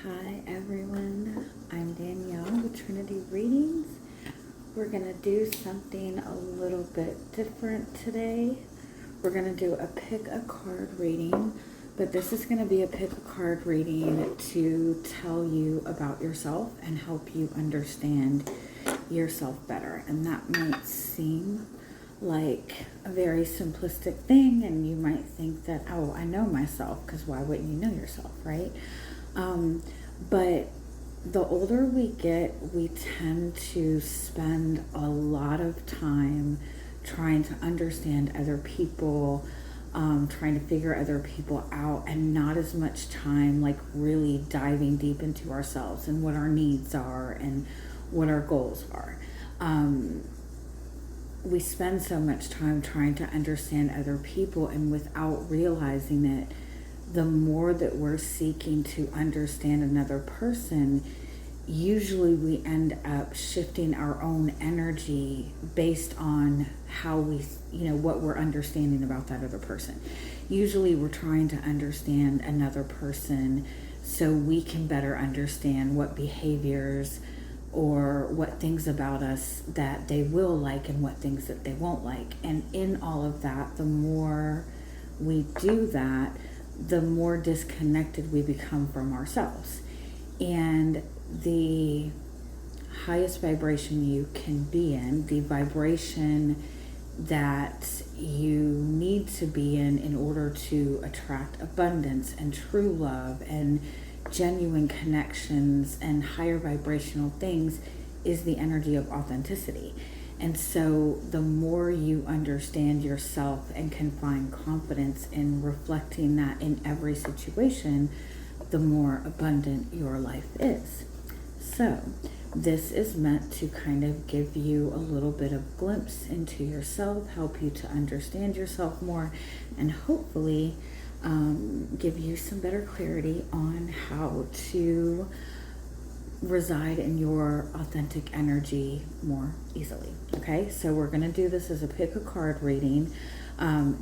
Hi everyone, I'm Danielle with Trinity Readings. We're going to do something a little bit different today. We're going to do a pick a card reading, but this is going to be a pick a card reading to tell you about yourself and help you understand yourself better. And that might seem like a very simplistic thing, and you might think that, oh, I know myself, because why wouldn't you know yourself, right? But the older we get, we tend to spend a lot of time trying to understand other people, trying to figure other people out, and not as much time like really diving deep into ourselves and what our needs are and what our goals are. We spend so much time trying to understand other people, and without realizing it, the more that we're seeking to understand another person, usually we end up shifting our own energy based on how we, what we're understanding about that other person. Usually we're trying to understand another person so we can better understand what behaviors or what things about us that they will like and what things that they won't like. And in all of that, the more we do that, the more disconnected we become from ourselves. And the highest vibration you can be in, the vibration that you need to be in order to attract abundance and true love and genuine connections and higher vibrational things, is the energy of authenticity. And so the more you understand yourself and can find confidence in reflecting that in every situation, the more abundant your life is. So this is meant to kind of give you a little bit of glimpse into yourself, help you to understand yourself more, and hopefully give you some better clarity on how to reside in your authentic energy more easily. Okay, so we're going to do this as a pick a card reading.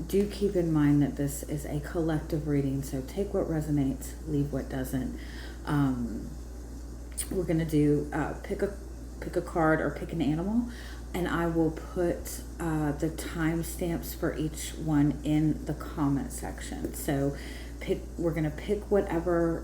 Do keep in mind that this is a collective reading, so take what resonates, leave what doesn't. We're going to do pick a card or pick an animal, and I will put the timestamps for each one in the comment section. So we're going to pick whatever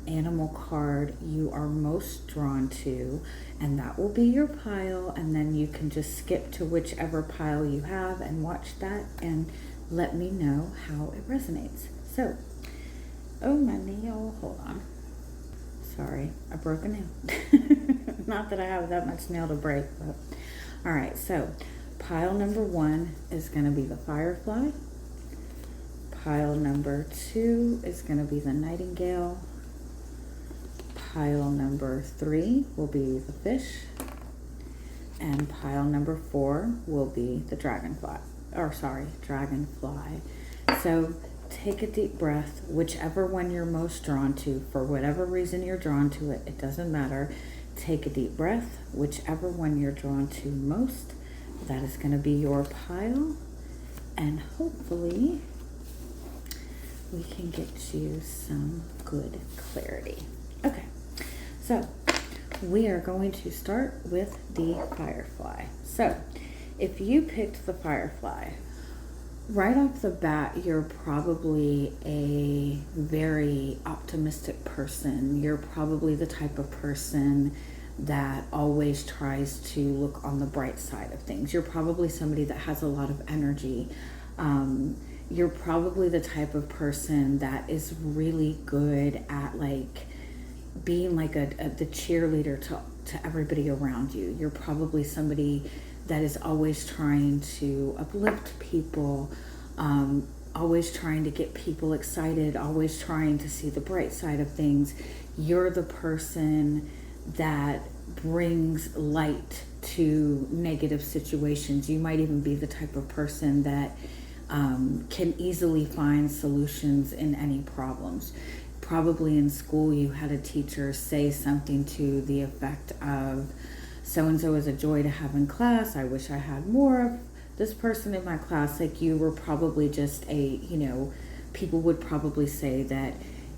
animal card you are most drawn to, and that will be your pile, and then you can just skip to whichever pile you have and watch that and let me know how it resonates. So, oh my nail, hold on. Sorry, I broke a nail. Not that I have that much nail to break, but all right, so pile number 1 is going to be the firefly. Pile number 2 is going to be the nightingale. Pile number 3 will be the fish, and pile number 4 will be the dragonfly. So take a deep breath, whichever one you're most drawn to, for whatever reason you're drawn to it, it doesn't matter. Take a deep breath, whichever one you're drawn to most, that is going to be your pile, and hopefully we can get you some good clarity. Okay. So we are going to start with the firefly. So if you picked the firefly, right off the bat, you're probably a very optimistic person. You're probably the type of person that always tries to look on the bright side of things. You're probably somebody that has a lot of energy. You're probably the type of person that is really good at being like the cheerleader to everybody around you. You're probably somebody that is always trying to uplift people, always trying to get people excited, always trying to see the bright side of things. You're the person that brings light to negative situations. You might even be the type of person that can easily find solutions in any problems. Probably in school you had a teacher say something to the effect of, so-and-so is a joy to have in class. I wish I had more of this person in my class. Like, you were probably just people would probably say that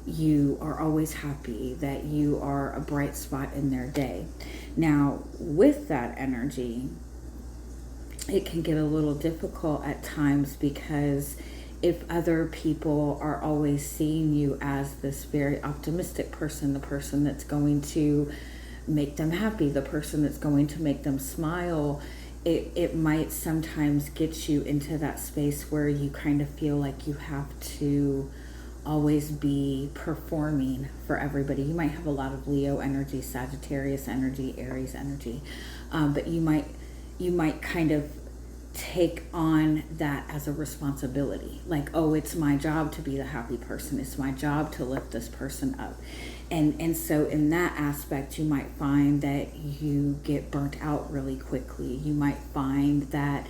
you are always happy, that you are a bright spot in their day. Now, with that energy, it can get a little difficult at times, because if other people are always seeing you as this very optimistic person, the person that's going to make them happy, the person that's going to make them smile, it might sometimes get you into that space where you kind of feel like you have to always be performing for everybody. You might have a lot of Leo energy, Sagittarius energy, Aries energy, but you might kind of take on that as a responsibility. Like, oh, it's my job to be the happy person. It's my job to lift this person up. And so in that aspect, you might find that you get burnt out really quickly. You might find that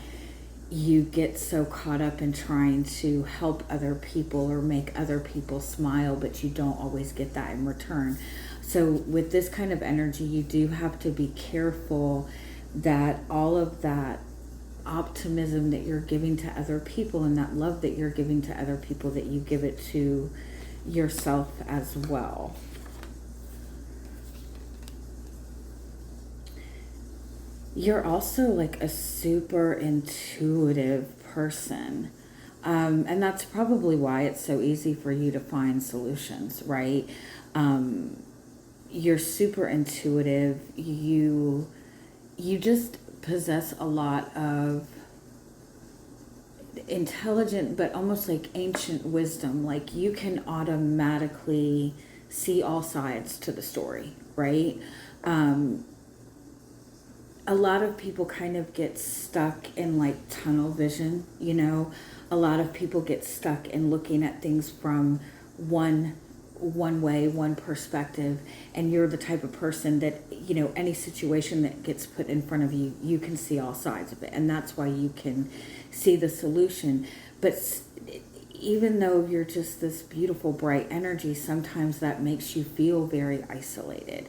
you get so caught up in trying to help other people or make other people smile, but you don't always get that in return. So with this kind of energy, you do have to be careful that all of that optimism that you're giving to other people and that love that you're giving to other people, that you give it to yourself as well. You're also like a super intuitive person. And that's probably why it's so easy for you to find solutions, right? You're super intuitive. You just possess a lot of intelligent, but almost like ancient wisdom. Like, you can automatically see all sides to the story, right? A lot of people kind of get stuck in like tunnel vision, you know. A lot of people get stuck in looking at things from one way, one perspective, and you're the type of person that, you know, any situation that gets put in front of you, you can see all sides of it, and that's why you can see the solution. But even though you're just this beautiful, bright energy, sometimes that makes you feel very isolated.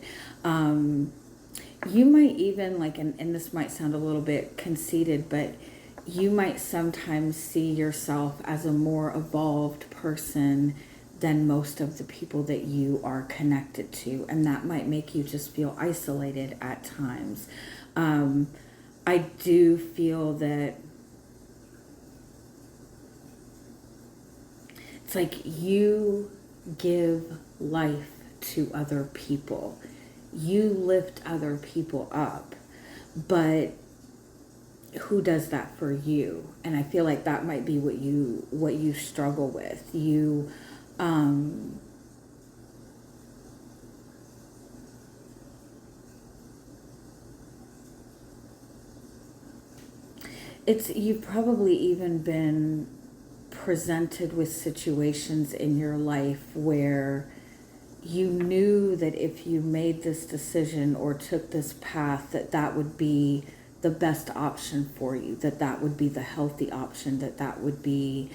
You might even, like, and this might sound a little bit conceited, but you might sometimes see yourself as a more evolved person than most of the people that you are connected to. And that might make you just feel isolated at times. I do feel that it's like you give life to other people. You lift other people up, but who does that for you? And I feel like that might be what you struggle with. You've probably even been presented with situations in your life where you knew that if you made this decision or took this path, that would be the best option for you, that would be the healthy option, that would be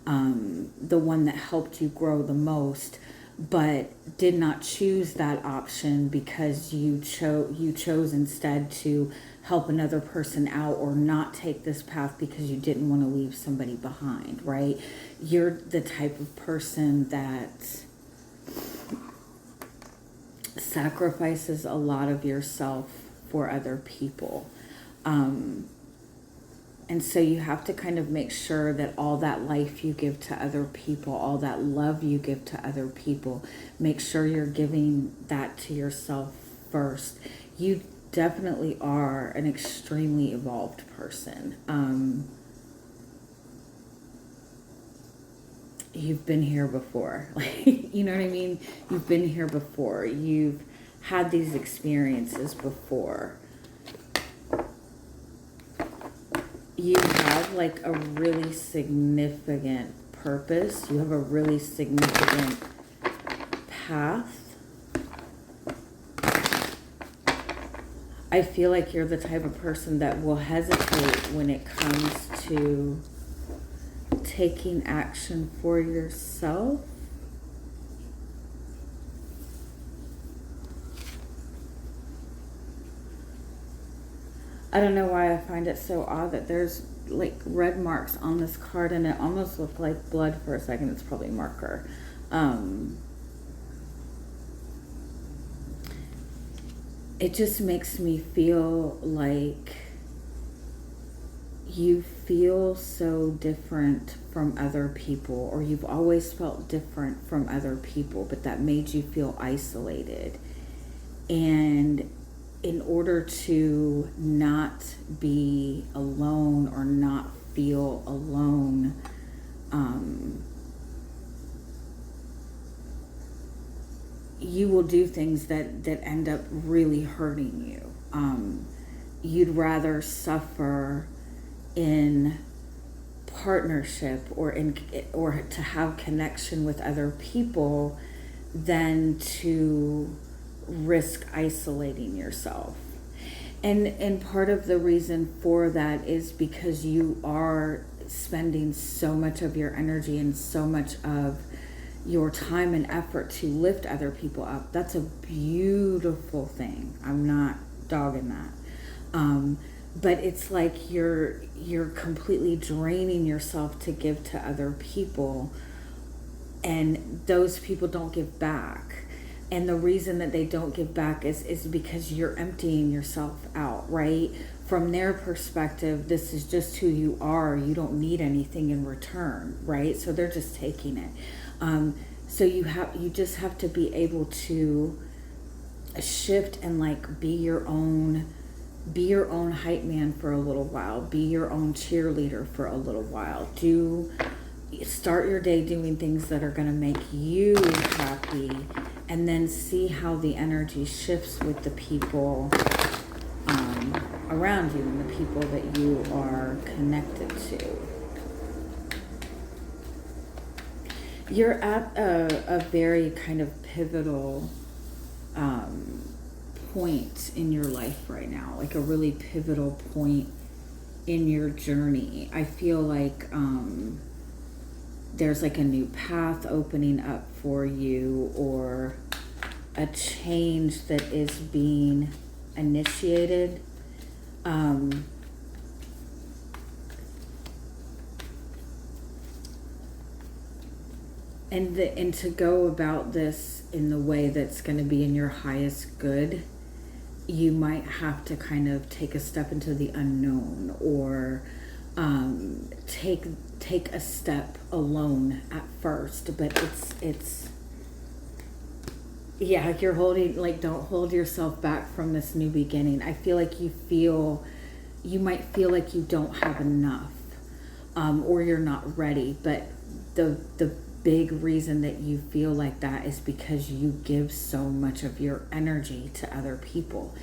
the one that helped you grow the most, but did not choose that option because you chose instead to help another person out, or not take this path because you didn't want to leave somebody behind, right? You're the type of person that sacrifices a lot of yourself for other people. And so you have to kind of make sure that all that life you give to other people, all that love you give to other people, make sure you're giving that to yourself first. You definitely are an extremely evolved person. You've been here before. Like, you know what I mean? You've been here before. You've had these experiences before. You have like a really significant purpose. You have a really significant path. I feel like you're the type of person that will hesitate when it comes to taking action for yourself. I don't know why I find it so odd that there's like red marks on this card, and it almost looked like blood for a second. It's probably marker. it just makes me feel like you feel so different from other people, or you've always felt different from other people, but that made you feel isolated. And in order to not be alone or not feel alone, you will do things that end up really hurting you. You'd rather suffer in partnership or to have connection with other people than to risk isolating yourself. And part of the reason for that is because you are spending so much of your energy and so much of your time and effort to lift other people up. That's a beautiful thing. I'm not dogging that. But it's like you're completely draining yourself to give to other people, and those people don't give back. And the reason that they don't give back is because you're emptying yourself out, right? From their perspective, this is just who you are. You don't need anything in return, right? So they're just taking it. So you just have to be able to shift and like be your own hype man for a little while. Be your own cheerleader for a little while. Start your day doing things that are going to make you happy, and then see how the energy shifts with the people around you and the people that you are connected to. You're at a very kind of pivotal point in your life right now, like a really pivotal point in your journey. I feel like there's like a new path opening up for you, or a change that is being initiated. And to go about this in the way that's going to be in your highest good, you might have to kind of take a step into the unknown, or take a step alone at first. But it's yeah, you're holding, like, don't hold yourself back from this new beginning. I feel like you might feel like you don't have enough, or you're not ready, but the big reason that you feel like that is because you give so much of your energy to other people,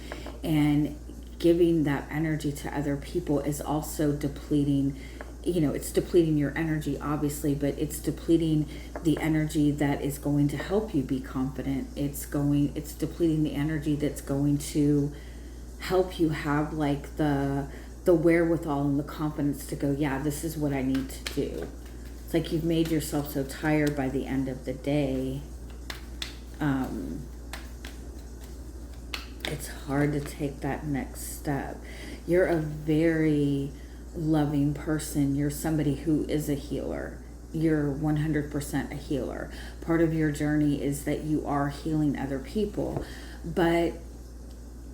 and giving that energy to other people is also depleting. It's depleting your energy, obviously, but it's depleting the energy that is going to help you be confident. It's depleting the energy that's going to help you have like the wherewithal and the confidence to go, yeah, this is what I need to do. It's like you've made yourself so tired by the end of the day. It's hard to take that next step. You're a very loving person. You're somebody who is a healer. You're 100% a healer. Part of your journey is that you are healing other people, but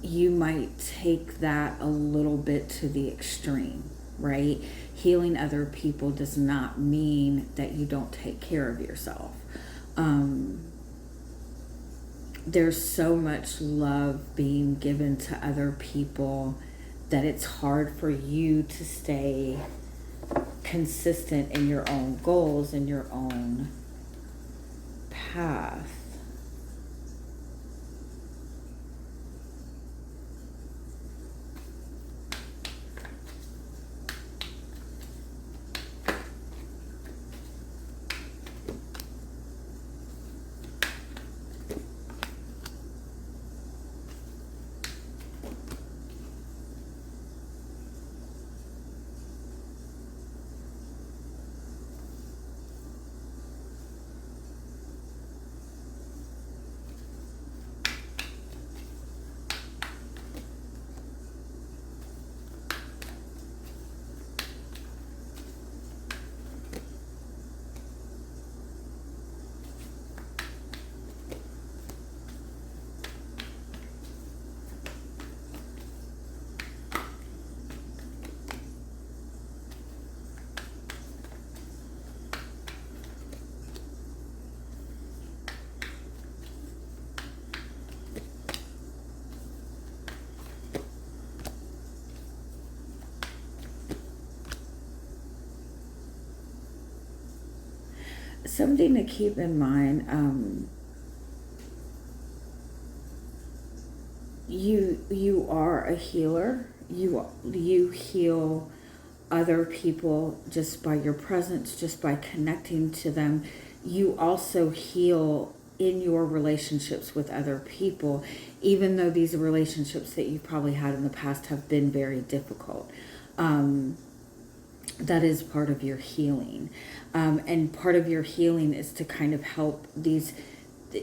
you might take that a little bit to the extreme, right? Healing other people does not mean that you don't take care of yourself. There's so much love being given to other people that it's hard for you to stay consistent in your own goals and your own path. something to keep in mind, you are a healer. You heal other people just by your presence, just by connecting to them. You also heal in your relationships with other people, even though these relationships that you've probably had in the past have been very difficult. That is part of your healing. And part of your healing is to kind of help these.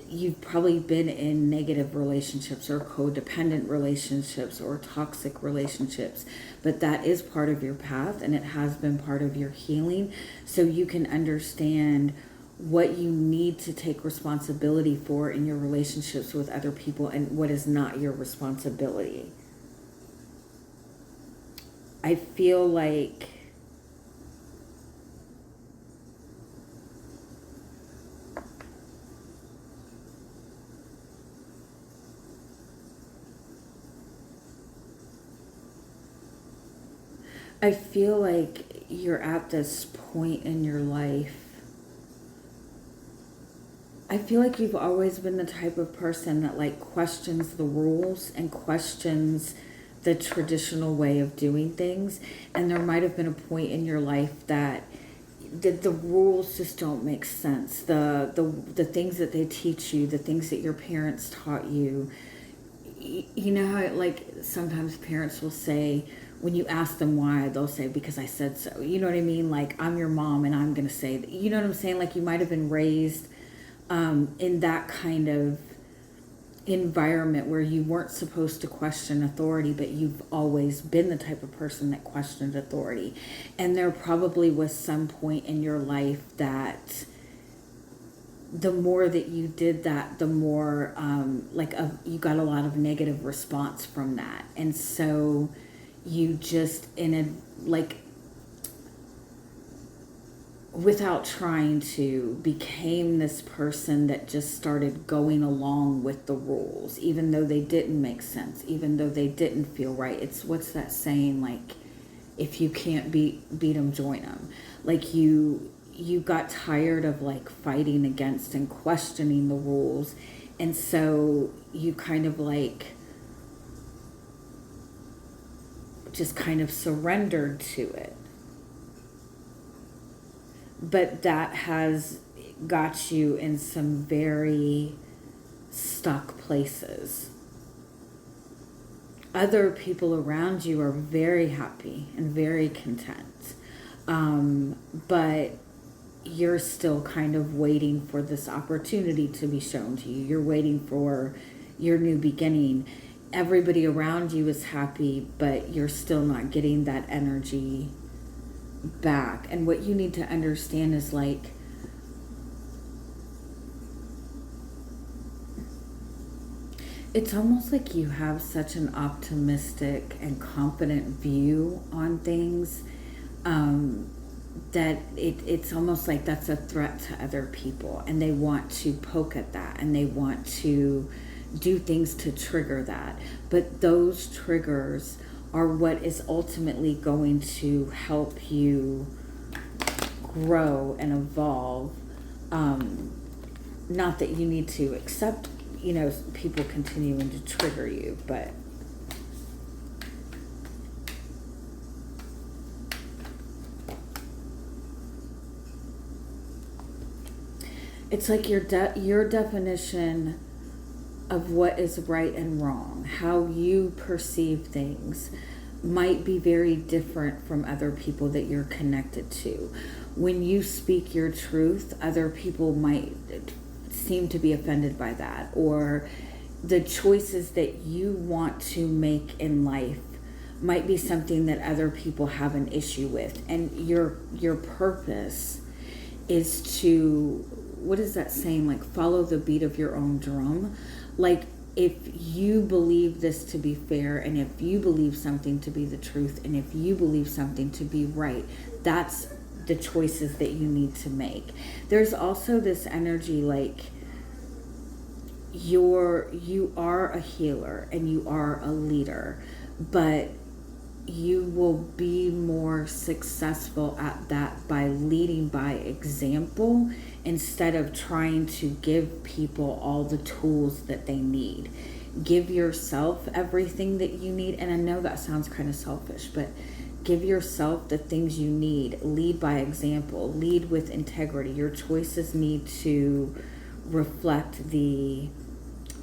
You've probably been in negative relationships or codependent relationships or toxic relationships, but that is part of your path, and it has been part of your healing, so you can understand what you need to take responsibility for in your relationships with other people and what is not your responsibility. I feel like you're at this point in your life. I feel like you've always been the type of person that like questions the rules and questions the traditional way of doing things. And there might have been a point in your life that the rules just don't make sense. The things that they teach you, the things that your parents taught you. You know how like sometimes parents will say, when you ask them why, they'll say, because I said so. You know what I mean? Like, I'm your mom and I'm going to say that. You know what I'm saying? Like, you might have been raised in that kind of environment where you weren't supposed to question authority, but you've always been the type of person that questioned authority. And there probably was some point in your life that the more that you did that, the more you got a lot of negative response from that. And so you just without trying to, became this person that just started going along with the rules, even though they didn't make sense, even though they didn't feel right. It's, what's that saying, like, if you can't beat them, join them. Like, you got tired of like fighting against and questioning the rules, and so you kind of like just kind of surrendered to it. But that has got you in some very stuck places. Other people around you are very happy and very content. But you're still kind of waiting for this opportunity to be shown to you. You're waiting for your new beginning. Everybody around you is happy, but you're still not getting that energy back. And what you need to understand is like, it's almost like you have such an optimistic and confident view on things, that it's almost like that's a threat to other people, and they want to poke at that, and they want to do things to trigger that. But those triggers are what is ultimately going to help you grow and evolve. Not that you need to accept, people continuing to trigger you, but it's like your definition of what is right and wrong, how you perceive things, might be very different from other people that you're connected to. When you speak your truth, other people might seem to be offended by that, or the choices that you want to make in life might be something that other people have an issue with. And your purpose is to, what is that saying, like, follow the beat of your own drum. Like, if you believe this to be fair, and if you believe something to be the truth, and if you believe something to be right, that's the choices that you need to make. There's also this energy like you are a healer and you are a leader, but you will be more successful at that by leading by example instead of trying to give people all the tools that they need. Give yourself everything that you need. And I know that sounds kind of selfish, but give yourself the things you need. Lead by example. Lead with integrity. Your choices need to reflect the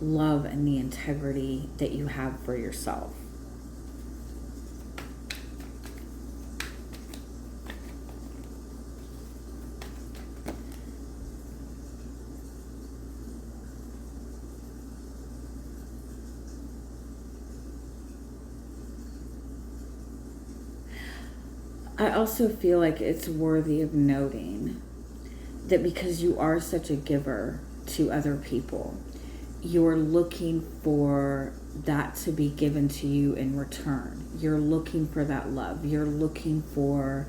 love and the integrity that you have for yourself. I also feel like it's worthy of noting that because you are such a giver to other people, you're looking for that to be given to you in return. You're looking for that love. You're looking for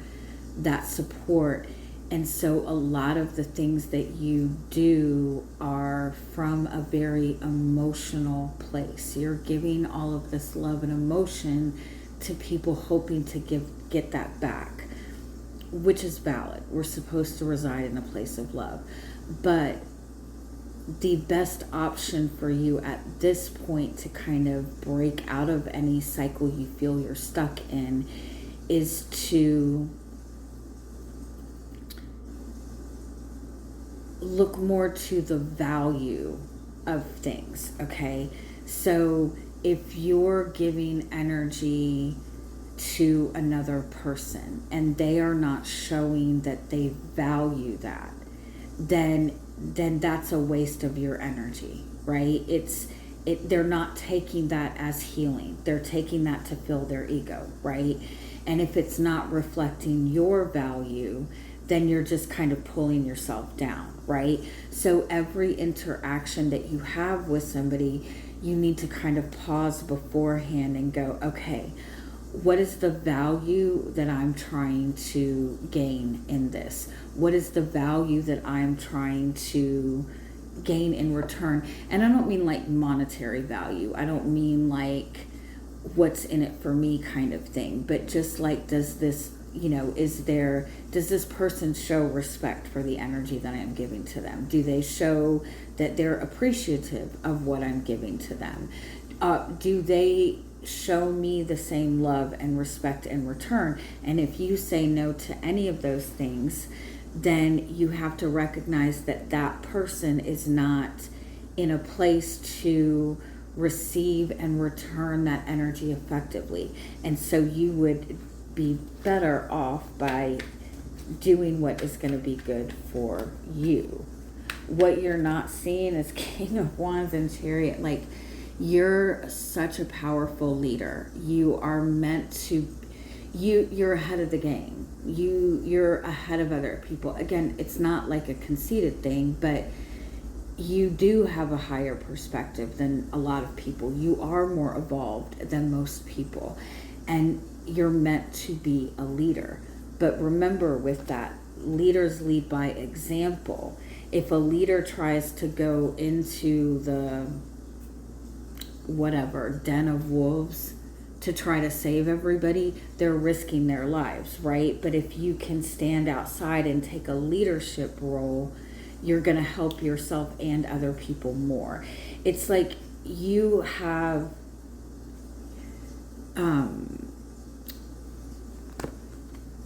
that support. And so a lot of the things that you do are from a very emotional place. You're giving all of this love and emotion to people hoping to get that back, which is valid. We're supposed to reside in a place of love. But the best option for you at this point to kind of break out of any cycle you feel you're stuck in is to look more to the value of things, okay? So if you're giving energy to another person and they are not showing that they value that, then that's a waste of your energy, right? They're not taking that as healing. They're taking that to fill their ego, right? And if it's not reflecting your value, then you're just kind of pulling yourself down, right? So every interaction that you have with somebody, you need to kind of pause beforehand and go, okay, what is the value that I'm trying to gain in this? What is the value that I'm trying to gain in return? And I don't mean like monetary value. I don't mean like what's in it for me kind of thing, but just like, does this person show respect for the energy that I'm giving to them? Do they show that they're appreciative of what I'm giving to them? Do they show me the same love and respect in return? And if you say no to any of those things, then you have to recognize that that person is not in a place to receive and return that energy effectively. And so you would be better off by doing what is going to be good for you. What you're not seeing is King of Wands and Chariot. Like, you're such a powerful leader. You are meant to, you're ahead of the game. You're ahead of other people. Again, it's not like a conceited thing, but you do have a higher perspective than a lot of people. You are more evolved than most people. And you're meant to be a leader. But remember, with that, leaders lead by example. If a leader tries to go into the den of wolves to try to save everybody, they're risking their lives, right? But if you can stand outside and take a leadership role, you're going to help yourself and other people more. It's like you have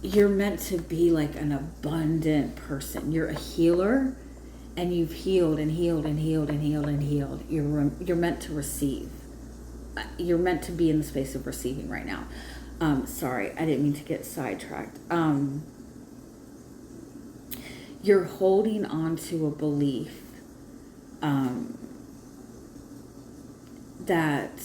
you're meant to be like an abundant person. You're a healer, and you've healed and healed and healed and healed and healed. You're meant to receive. You're meant to be in the space of receiving right now. Sorry, I didn't mean to get sidetracked. You're holding on to a belief that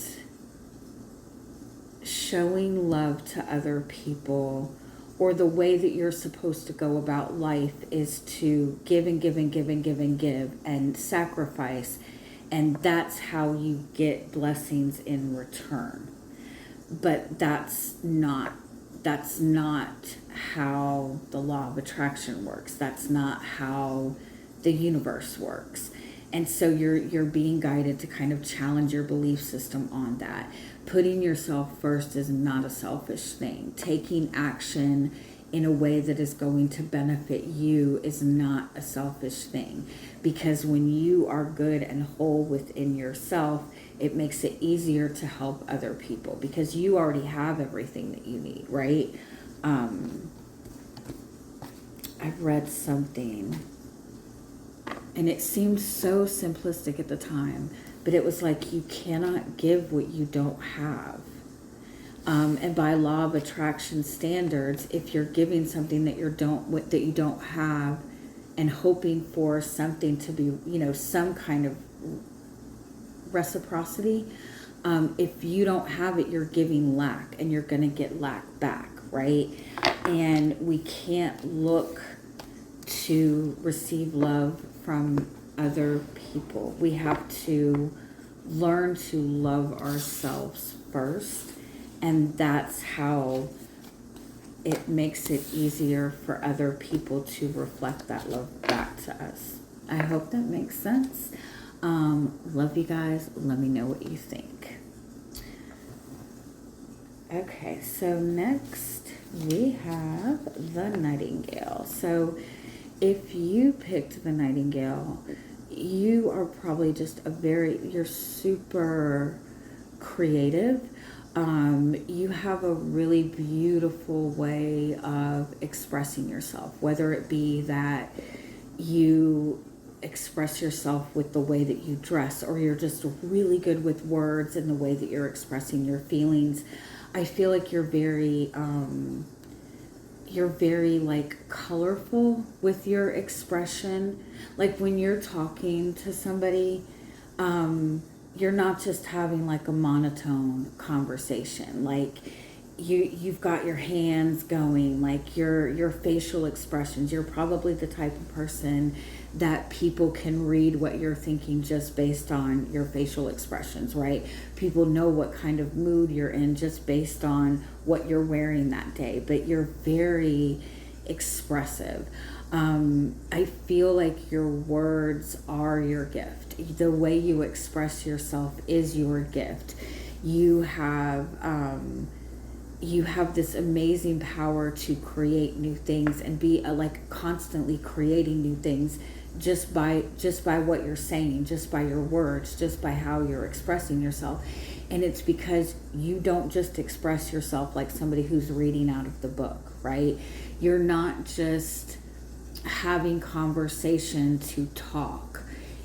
showing love to other people, or the way that you're supposed to go about life, is to give and give and give and give and give and sacrifice, and that's how you get blessings in return. But that's not how the law of attraction works. That's not how the universe works. And so you're being guided to kind of challenge your belief system on that. Putting yourself first is not a selfish thing. Taking action in a way that is going to benefit you is not a selfish thing, because when you are good and whole within yourself, it makes it easier to help other people because you already have everything that you need, right? I've read something and it seemed so simplistic at the time, but it was like, you cannot give what you don't have. And by law of attraction standards, if you're giving something that you don't have, and hoping for something to be, some kind of reciprocity, if you don't have it, you're giving lack, and you're going to get lack back, right? And we can't look to receive love from other people. We have to learn to love ourselves first. And that's how it makes it easier for other people to reflect that love back to us. I hope that makes sense. Love you guys. Let me know what you think. Okay, so next we have the Nightingale. So if you picked the Nightingale, you are probably just you're super creative. You have a really beautiful way of expressing yourself, whether it be that you express yourself with the way that you dress, or you're just really good with words and the way that you're expressing your feelings. I feel like you're very like colorful with your expression. Like when you're talking to somebody, you're not just having like a monotone conversation. Like you've got your hands going, like your facial expressions. You're probably the type of person that people can read what you're thinking just based on your facial expressions, right? People know what kind of mood you're in just based on what you're wearing that day, but you're very expressive. I feel like your words are your gift. The way you express yourself is your gift. You have this amazing power to create new things and be like constantly creating new things just by what you're saying, just by your words, just by how you're expressing yourself. And it's because you don't just express yourself like somebody who's reading out of the book, right? You're not just having conversation to talk.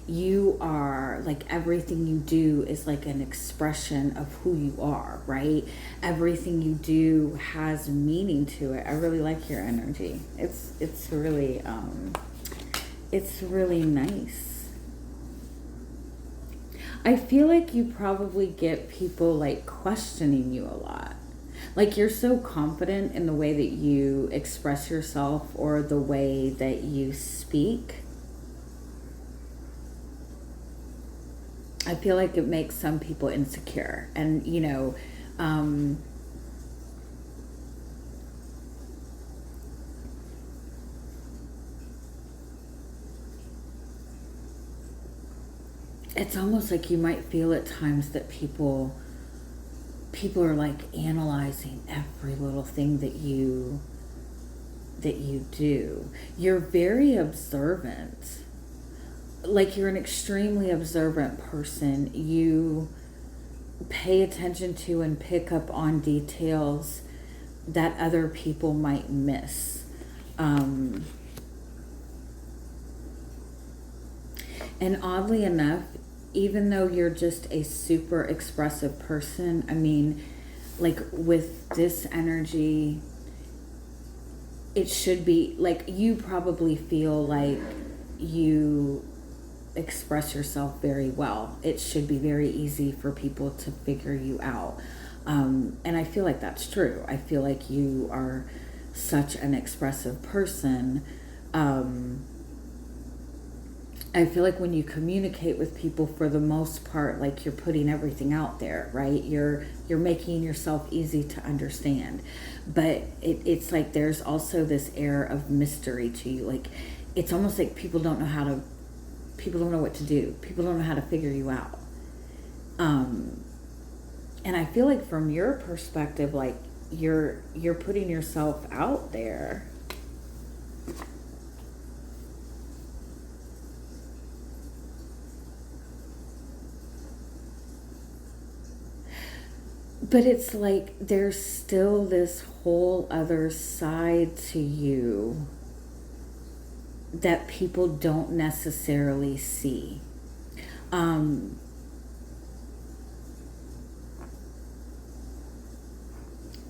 You are like, everything you do is like an expression of who you are, right? Everything you do has meaning to it. I really like your energy. It's really nice. I feel like you probably get people like questioning you a lot. Like you're so confident in the way that you express yourself or the way that you speak. I feel like it makes some people insecure. And, it's almost like you might feel at times that people are like analyzing every little thing that you do. You're very observant. Like you're an extremely observant person. You pay attention to and pick up on details that other people might miss. And oddly enough, even though you're just a super expressive person, I mean, like with this energy, it should be like you probably feel like you express yourself very well. It should be very easy for people to figure you out. And I feel like that's true. I feel like you are such an expressive person. I feel like when you communicate with people, for the most part, like you're putting everything out there, right? You're making yourself easy to understand. But it's like there's also this air of mystery to you. Like it's almost like people don't know how to People don't know what to do. People don't know how to figure you out. And I feel like from your perspective, like you're putting yourself out there. But it's like there's still this whole other side to you that people don't necessarily see.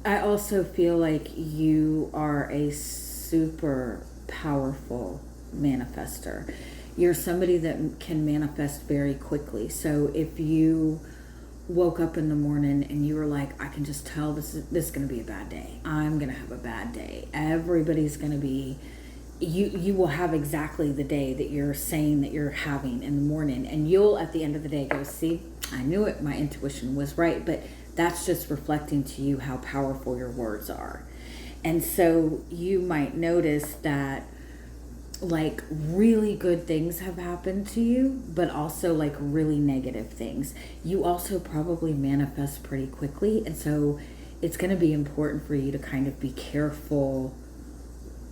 I also feel like you are a super powerful manifester. You're somebody that can manifest very quickly. So if you woke up in the morning and you were like, I can just tell this is going to be a bad day. I'm going to have a bad day. Everybody's going to be, you will have exactly the day that you're saying that you're having in the morning. And you'll, at the end of the day, go, see, I knew it. My intuition was right. But that's just reflecting to you how powerful your words are. And so you might notice that like really good things have happened to you, but also like really negative things. You also probably manifest pretty quickly. And so it's going to be important for you to kind of be careful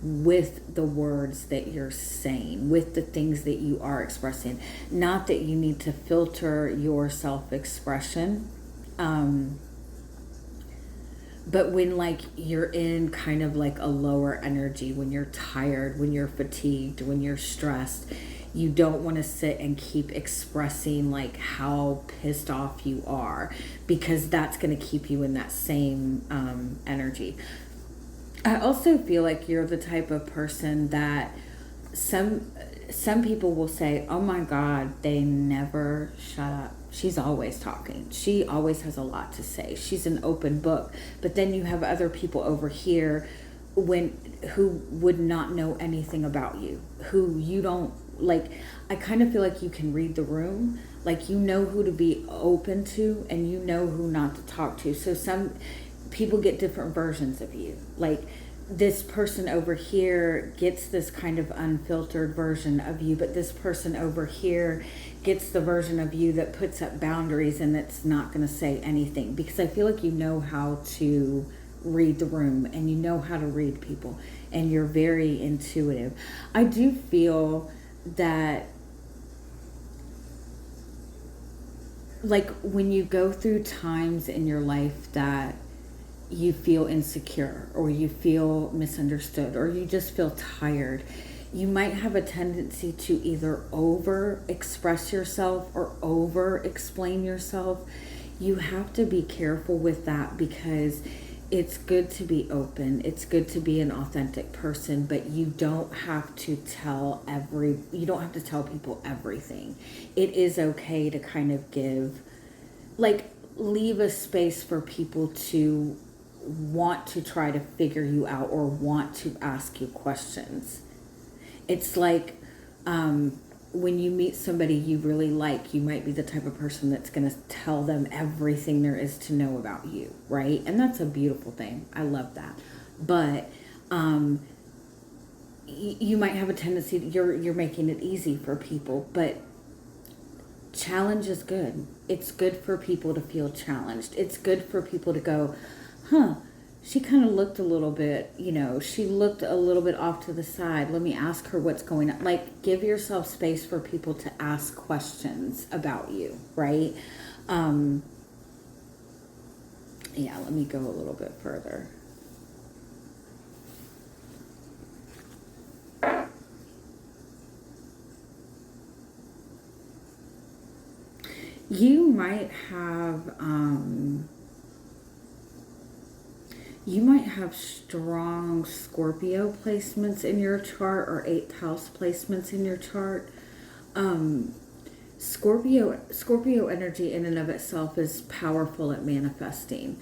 with the words that you're saying, with the things that you are expressing. Not that you need to filter your self-expression, but when like you're in kind of like a lower energy, when you're tired, when you're fatigued, when you're stressed, you don't want to sit and keep expressing like how pissed off you are, because that's going to keep you in that same energy. I also feel like you're the type of person that some people will say, oh my God, they never shut up. She's always talking. She always has a lot to say. She's an open book. But then you have other people over here who would not know anything about you, who you don't like. I kind of feel like you can read the room, like you know who to be open to and you know who not to talk to. So some people get different versions of you. Like this person over here gets this kind of unfiltered version of you, but this person over here gets the version of you that puts up boundaries and that's not going to say anything, because I feel like you know how to read the room and you know how to read people and you're very intuitive. I do feel that like when you go through times in your life that you feel insecure or you feel misunderstood or you just feel tired, you might have a tendency to either over express yourself or over explain yourself. You have to be careful with that, because it's good to be open. It's good to be an authentic person, but you don't have to tell people everything. It is okay to kind of leave a space for people to want to try to figure you out or want to ask you questions. It's like when you meet somebody you really like, you might be the type of person that's going to tell them everything there is to know about you, right? And that's a beautiful thing. I love that. But you might have a tendency, you're making it easy for people, but challenge is good. It's good for people to feel challenged. It's good for people to go, she kind of looked a little bit, she looked a little bit off to the side. Let me ask her what's going on. Like, give yourself space for people to ask questions about you, right? Yeah, let me go a little bit further. You might have strong Scorpio placements in your chart or 8th house placements in your chart. Scorpio energy in and of itself is powerful at manifesting.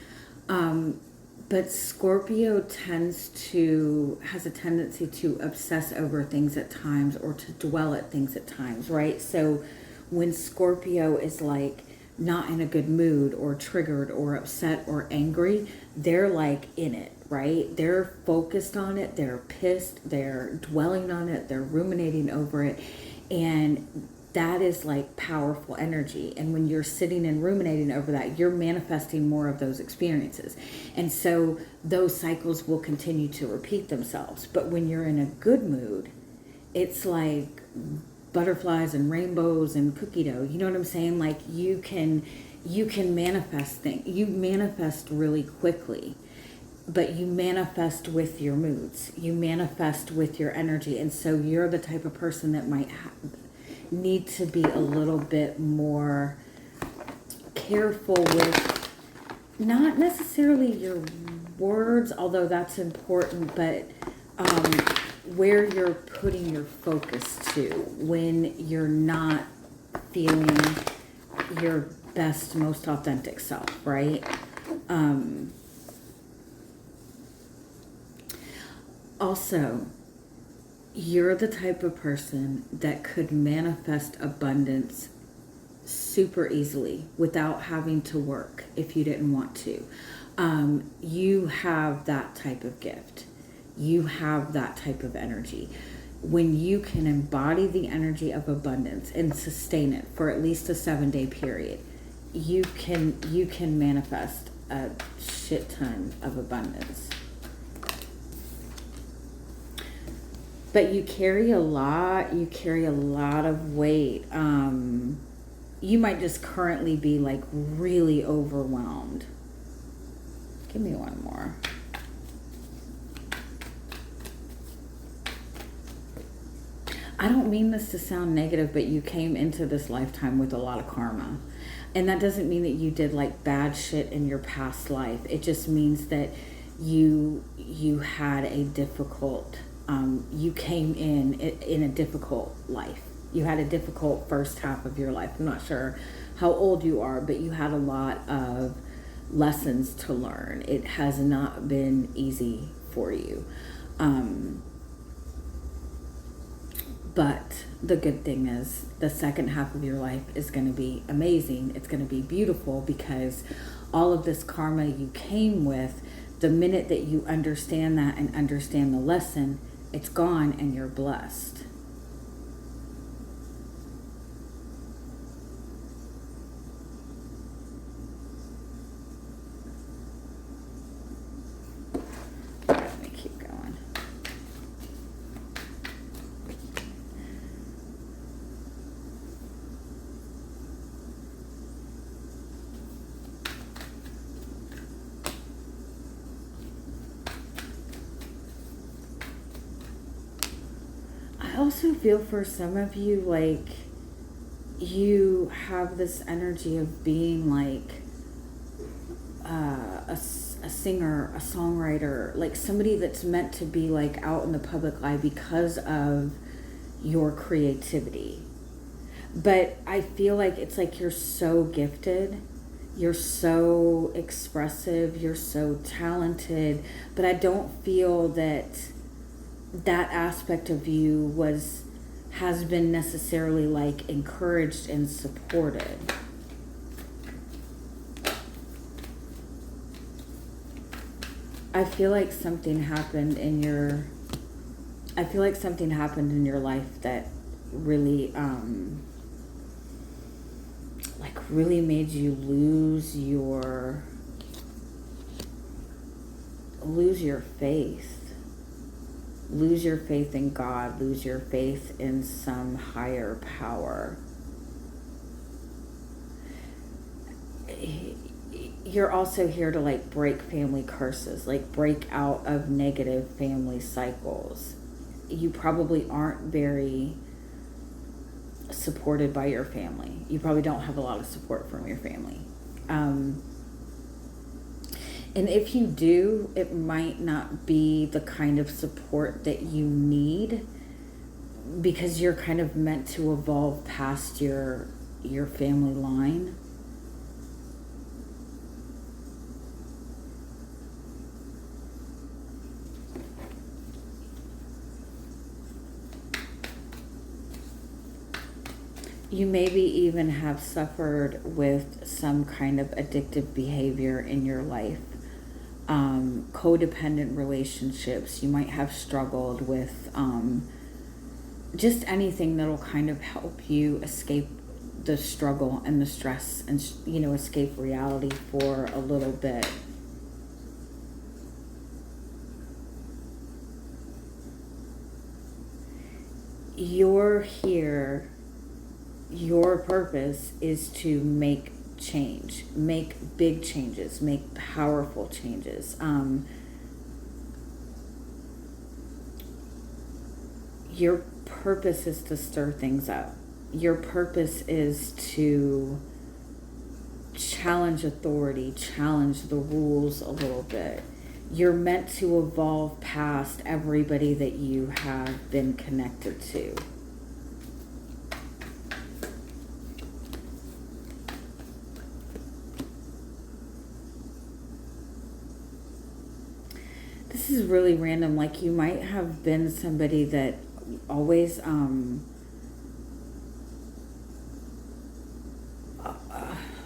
But Scorpio has a tendency to obsess over things at times or to dwell at things at times, right? So when Scorpio is like not in a good mood or triggered or upset or angry, they're like in it, right? They're focused on it, they're pissed, they're dwelling on it, they're ruminating over it. And that is like powerful energy. And when you're sitting and ruminating over that, you're manifesting more of those experiences. And so those cycles will continue to repeat themselves. But when you're in a good mood, it's like butterflies and rainbows and cookie dough. You know what I'm saying? Like you can manifest things. You manifest really quickly, but you manifest with your moods. You manifest with your energy. And so you're the type of person that might need to be a little bit more careful with not necessarily your words, although that's important, but where you're putting your focus to when you're not feeling your best, most authentic self, right? Also, you're the type of person that could manifest abundance super easily without having to work if you didn't want to. You have that type of gift. You have that type of energy. When you can embody the energy of abundance and sustain it for at least a 7-day period, you can manifest a shit ton of abundance. But you carry a lot of weight. You might just currently be like really overwhelmed. Give me one more. I don't mean this to sound negative, but you came into this lifetime with a lot of karma. And that doesn't mean that you did like bad shit in your past life. It just means that you had a difficult, you came in a difficult life. You had a difficult first half of your life. I'm not sure how old you are, but you had a lot of lessons to learn. It has not been easy for you. But the good thing is the second half of your life is going to be amazing. It's going to be beautiful because all of this karma you came with, the minute that you understand that and understand the lesson, it's gone and you're blessed. Let me keep going. I also feel for some of you like you have this energy of being like a singer, a songwriter, like somebody that's meant to be like out in the public eye because of your creativity. But I feel like it's like you're so gifted, you're so expressive, you're so talented, but I don't feel that aspect of you has been necessarily like encouraged and supported. I feel like something happened in your life that really really made you lose your faith. Lose your faith in God, lose your faith in some higher power. You're also here to like break family curses, like break out of negative family cycles. You probably aren't very supported by your family. You probably don't have a lot of support from your family. And if you do, it might not be the kind of support that you need because you're kind of meant to evolve past your family line. You maybe even have suffered with some kind of addictive behavior in your life. Codependent relationships. You might have struggled with just anything that'll kind of help you escape the struggle and the stress and, escape reality for a little bit. You're here, your purpose is to make change, make big changes, make powerful changes. Your purpose is to stir things up. Your purpose is to challenge authority, challenge the rules a little bit. You're meant to evolve past everybody that you have been connected to. This is really random. Like, you might have been somebody that always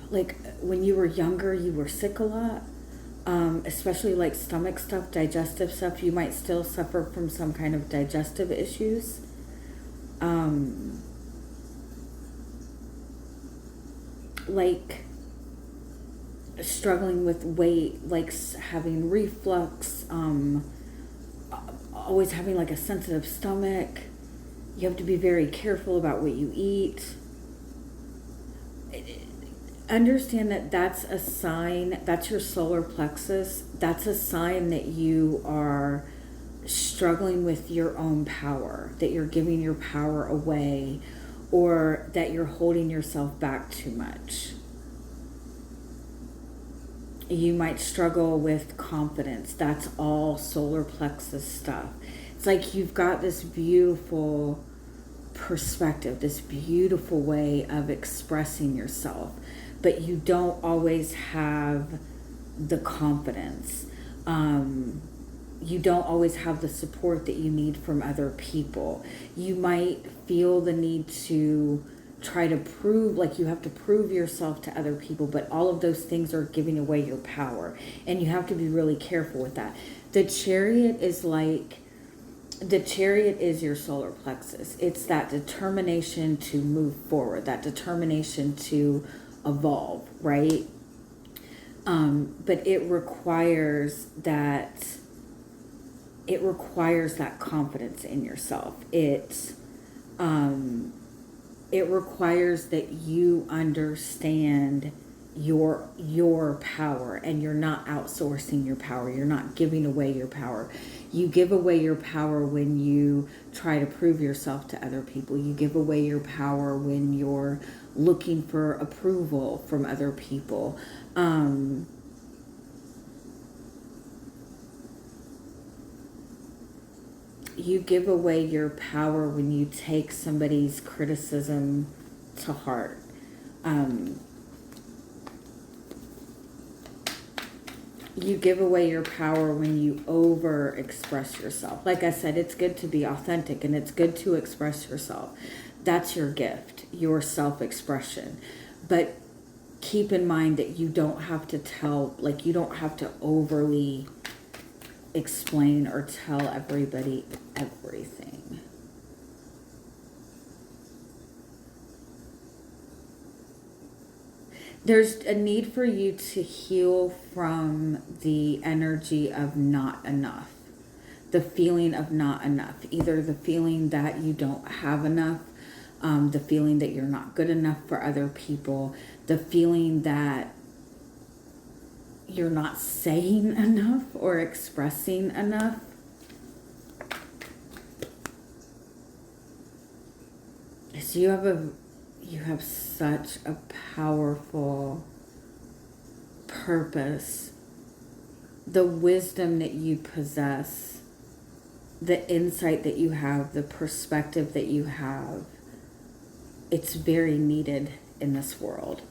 like when you were younger, you were sick a lot, especially like stomach stuff, digestive stuff. You might still suffer from some kind of digestive issues. Like struggling with weight, like having reflux, always having like a sensitive stomach. You have to be very careful about what you eat. Understand that that's a sign, that's your solar plexus. That's a sign that you are struggling with your own power, that you're giving your power away, or that you're holding yourself back too much. You might struggle with confidence. That's all solar plexus stuff. It's like you've got this beautiful perspective, this beautiful way of expressing yourself, but you don't always have the confidence. You don't always have the support that you need from other people. You might feel the need to try to prove, like you have to prove yourself to other people, but all of those things are giving away your power, and you have to be really careful with that. The Chariot is your solar plexus. It's that determination to move forward, that determination to evolve, right? But it requires that confidence in yourself. It requires that you understand your power, and you're not outsourcing your power. You're not giving away your power. You give away your power when you try to prove yourself to other people. You give away your power when you're looking for approval from other people. You give away your power when you take somebody's criticism to heart. You give away your power when you over express yourself. Like I said, it's good to be authentic, and it's good to express yourself. That's your gift, your self-expression. But keep in mind that you don't have to you don't have to overly explain or tell everybody everything. There's a need for you to heal from the energy of not enough, the feeling of not enough, either the feeling that you don't have enough, the feeling that you're not good enough for other people, the feeling that you're not saying enough or expressing enough. So you have such a powerful purpose. The wisdom that you possess, the insight that you have, the perspective that you have, it's very needed in this world.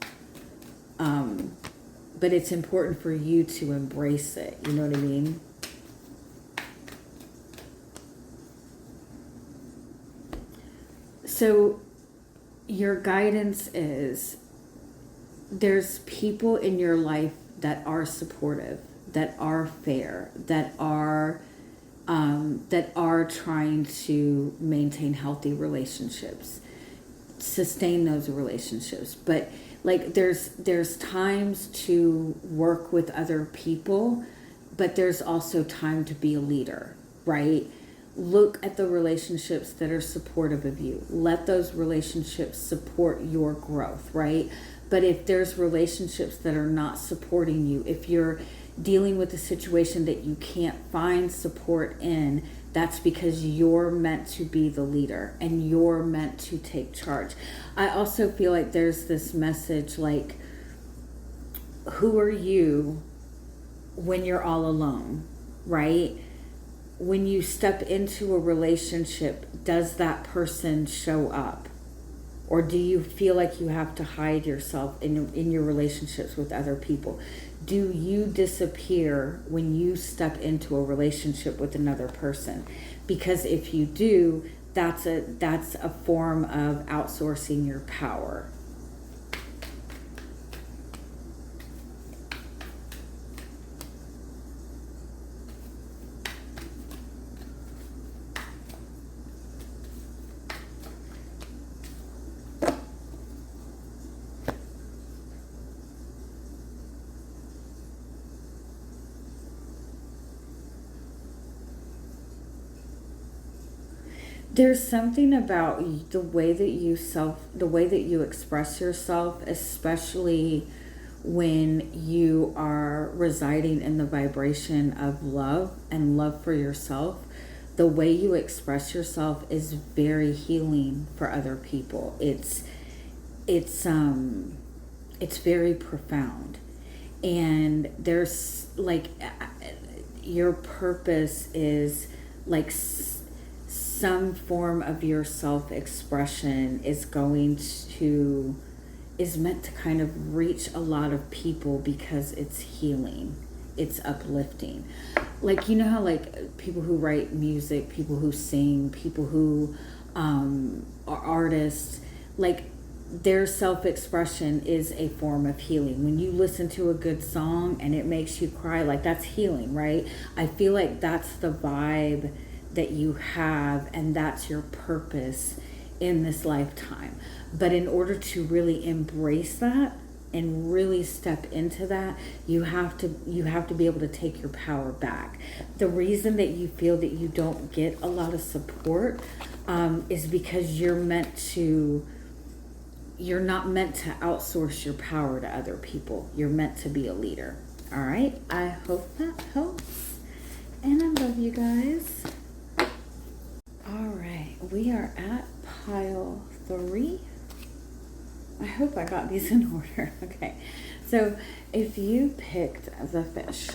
But it's important for you to embrace it. You know what I mean? So your guidance is, there's people in your life that are supportive, that are fair, that are that are trying to maintain healthy relationships, sustain those relationships. But like there's times to work with other people, but there's also time to be a leader, right? Look at the relationships that are supportive of you. Let those relationships support your growth, right? But if there's relationships that are not supporting you, if you're dealing with a situation that you can't find support in, that's because you're meant to be the leader and you're meant to take charge. I also feel like there's this message like, who are you when you're all alone, right? When you step into a relationship, does that person show up? Or do you feel like you have to hide yourself in your relationships with other people? Do you disappear when you step into a relationship with another person? Because if you do, that's a form of outsourcing your power. There's something about the way that you express yourself, especially when you are residing in the vibration of love and love for yourself. The way you express yourself is very healing for other people. It's very profound. And there's like your purpose is like some form of your self-expression is meant to kind of reach a lot of people because it's healing, it's uplifting. Like, you know how like people who write music, people who sing, people who are artists, like their self-expression is a form of healing. When you listen to a good song and it makes you cry, like that's healing, right? I feel like that's the vibe that you have, and that's your purpose in this lifetime. But in order to really embrace that and really step into that, you have to be able to take your power back. The reason that you feel that you don't get a lot of support is because you're not meant to outsource your power to other people. You're meant to be a leader. All right, I hope that helps, and I love you guys. All right, we are at pile 3. I hope I got these in order. Okay, so if you picked the fish,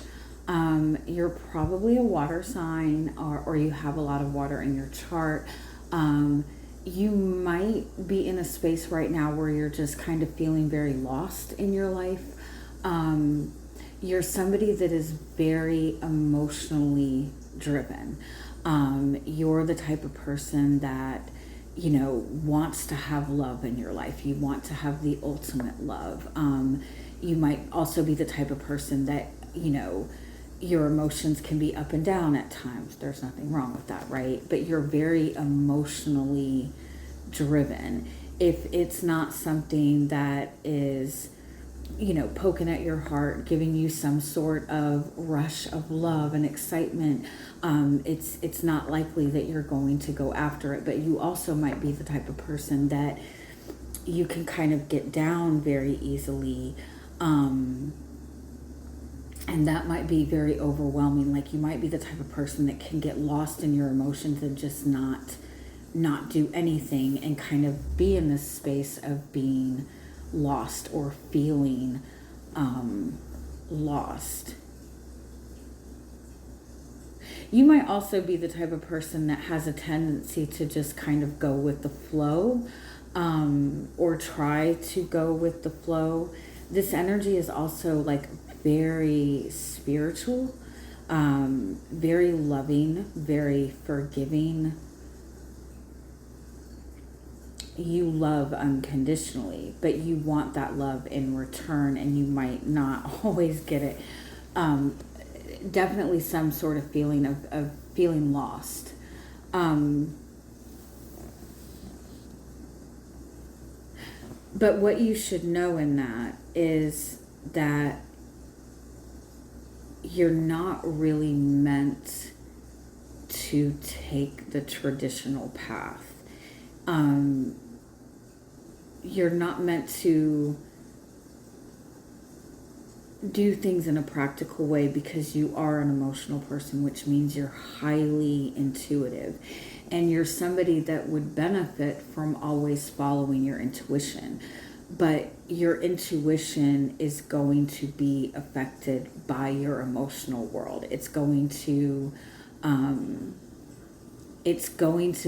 you're probably a water sign, or you have a lot of water in your chart. You might be in a space right now where you're just kind of feeling very lost in your life. You're somebody that is very emotionally driven. You're the type of person that, wants to have love in your life. You want to have the ultimate love. You might also be the type of person that, your emotions can be up and down at times. There's nothing wrong with that, right? But you're very emotionally driven. If it's not something that is, poking at your heart, giving you some sort of rush of love and excitement, it's not likely that you're going to go after it. But you also might be the type of person that you can kind of get down very easily, and that might be very overwhelming. Like you might be the type of person that can get lost in your emotions and just not do anything, and kind of be in this space of being lost or feeling lost. You might also be the type of person that has a tendency to just kind of go with the flow, or try to go with the flow. This energy is also like very spiritual, very loving, very forgiving. You love unconditionally, but you want that love in return, and you might not always get it. definitely some sort of feeling of feeling lost. But what you should know in that is that you're not really meant to take the traditional path. You're not meant to do things in a practical way because you are an emotional person, which means you're highly intuitive. And you're somebody that would benefit from always following your intuition. But your intuition is going to be affected by your emotional world. It's going to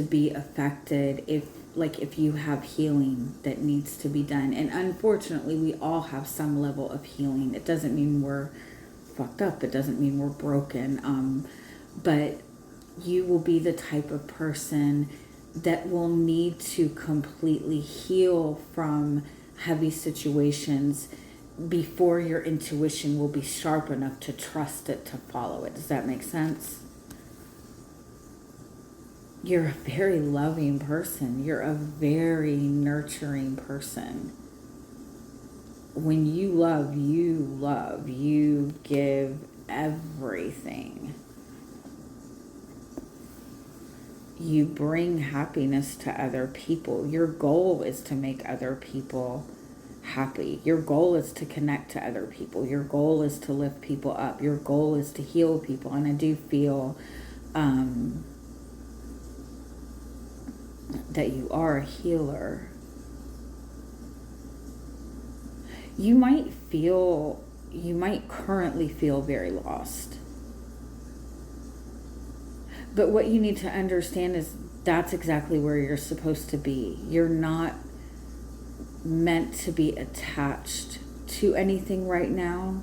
be affected if you have healing that needs to be done. And unfortunately, we all have some level of healing. It doesn't mean we're fucked up. It doesn't mean we're broken. But you will be the type of person that will need to completely heal from heavy situations before your intuition will be sharp enough to trust it, to follow it. Does that make sense? You're a very loving person. You're a very nurturing person. When you love, you give everything. You bring happiness to other people. Your goal is to make other people happy. Your goal is to connect to other people. Your goal is to lift people up. Your goal is to heal people. And I do feel that you are a healer. You might currently feel very lost. But what you need to understand is that's exactly where you're supposed to be. You're not meant to be attached to anything right now.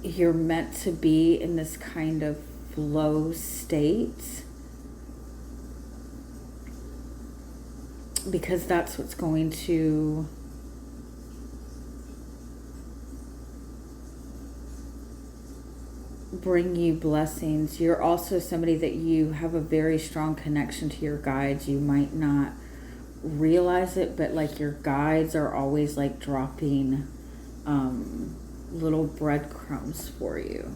You're meant to be in this kind of flow state, because that's what's going to bring you blessings. You're also somebody that you have a very strong connection to your guides. You might not realize it, but like your guides are always like dropping little breadcrumbs for you.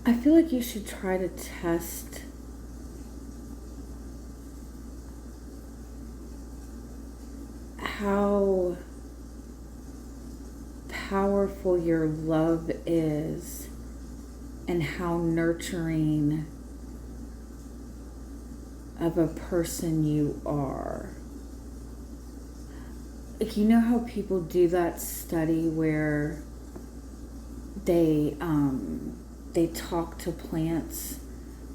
I feel like you should try to test how powerful your love is and how nurturing of a person you are. Like, you know how people do that study where they talk to plants,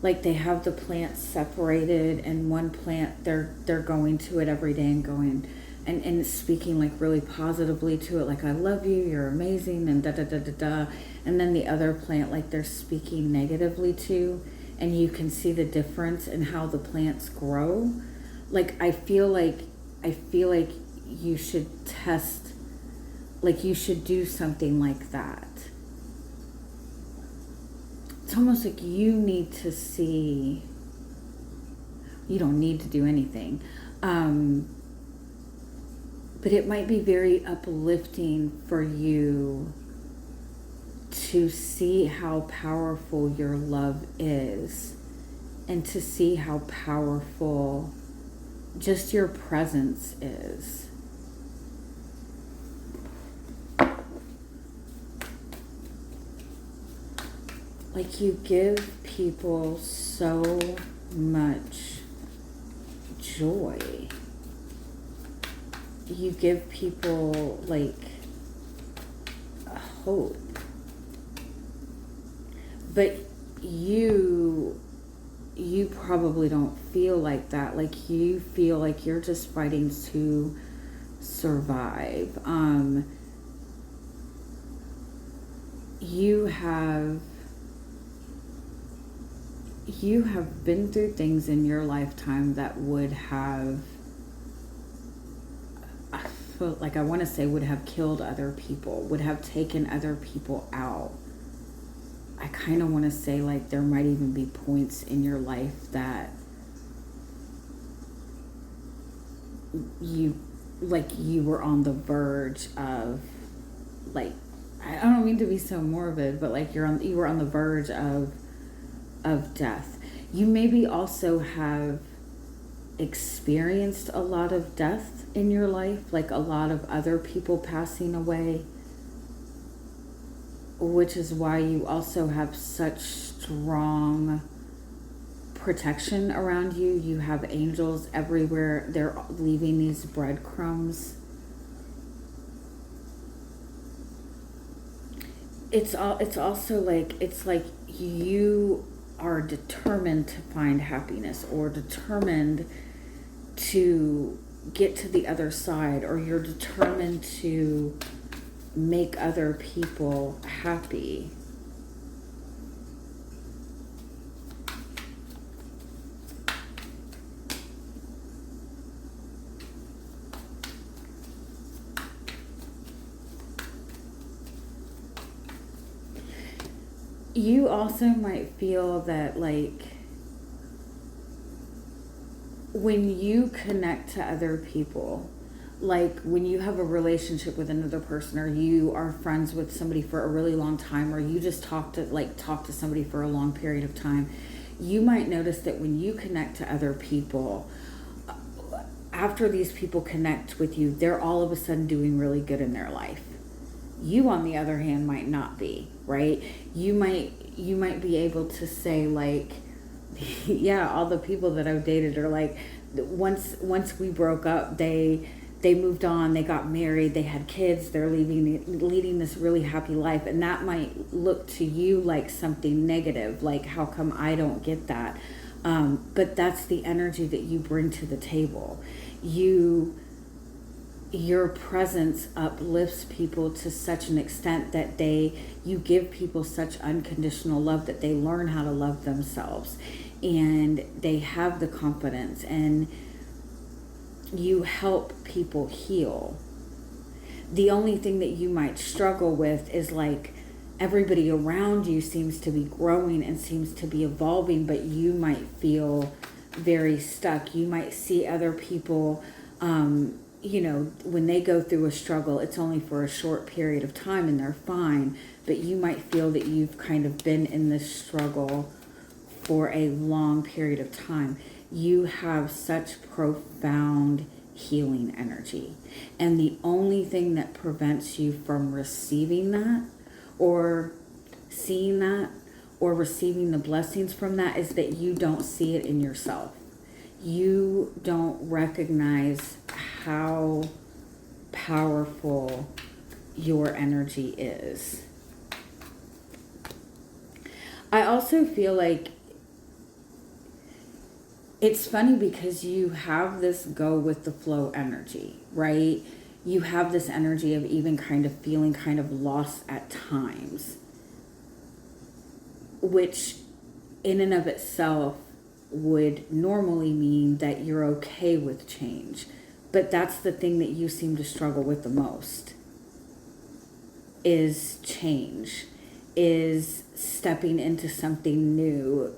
like they have the plants separated, and one plant they're going to it every day and going and speaking like really positively to it, like, I love you, you're amazing, and da da da da da. And then the other plant, like, they're speaking negatively to, and you can see the difference in how the plants grow. Like, I feel like you should test, like you should do something like that. It's almost like you need to see, you don't need to do anything. But it might be very uplifting for you to see how powerful your love is, and to see how powerful just your presence is. Like, you give people so much joy. You give people, like, hope. But you probably don't feel like that. Like, you feel like you're just fighting to survive. You have you have been through things in your lifetime that would have, I feel like, I want to say would have killed other people, would have taken other people out. I kind of want to say like there might even be points in your life that you were on the verge of, like, I don't mean to be so morbid, but like you were on the verge of death. You maybe also have experienced a lot of death in your life, like a lot of other people passing away, which is why you also have such strong protection around you. You have angels everywhere. They're leaving these breadcrumbs. It's also like, it's like you are determined to find happiness, or determined to get to the other side, or you're determined to make other people happy. You also might feel that, like, when you connect to other people, like when you have a relationship with another person, or you are friends with somebody for a really long time, or you just talk to somebody for a long period of time, you might notice that when you connect to other people, after these people connect with you, they're all of a sudden doing really good in their life. You, on the other hand, might not be, right? You might be able to say, like, yeah, all the people that I've dated are like, once we broke up, they moved on, they got married, they had kids, they're leading this really happy life. And that might look to you like something negative, like, how come I don't get that? But that's the energy that you bring to the table. Your presence uplifts people to such an extent that you give people such unconditional love that they learn how to love themselves, and they have the confidence, and you help people heal. The only thing that you might struggle with is, like, everybody around you seems to be growing and seems to be evolving, but you might feel very stuck. You might see other people, when they go through a struggle, it's only for a short period of time and they're fine, but you might feel that you've kind of been in this struggle for a long period of time. You have such profound healing energy, and the only thing that prevents you from receiving that, or seeing that, or receiving the blessings from that, is that you don't see it in yourself. You don't recognize how powerful your energy is. I also feel like it's funny because you have this go with the flow energy, right? You have this energy of even kind of feeling kind of lost at times, which in and of itself would normally mean that you're okay with change. But that's the thing that you seem to struggle with the most, is change, is stepping into something new.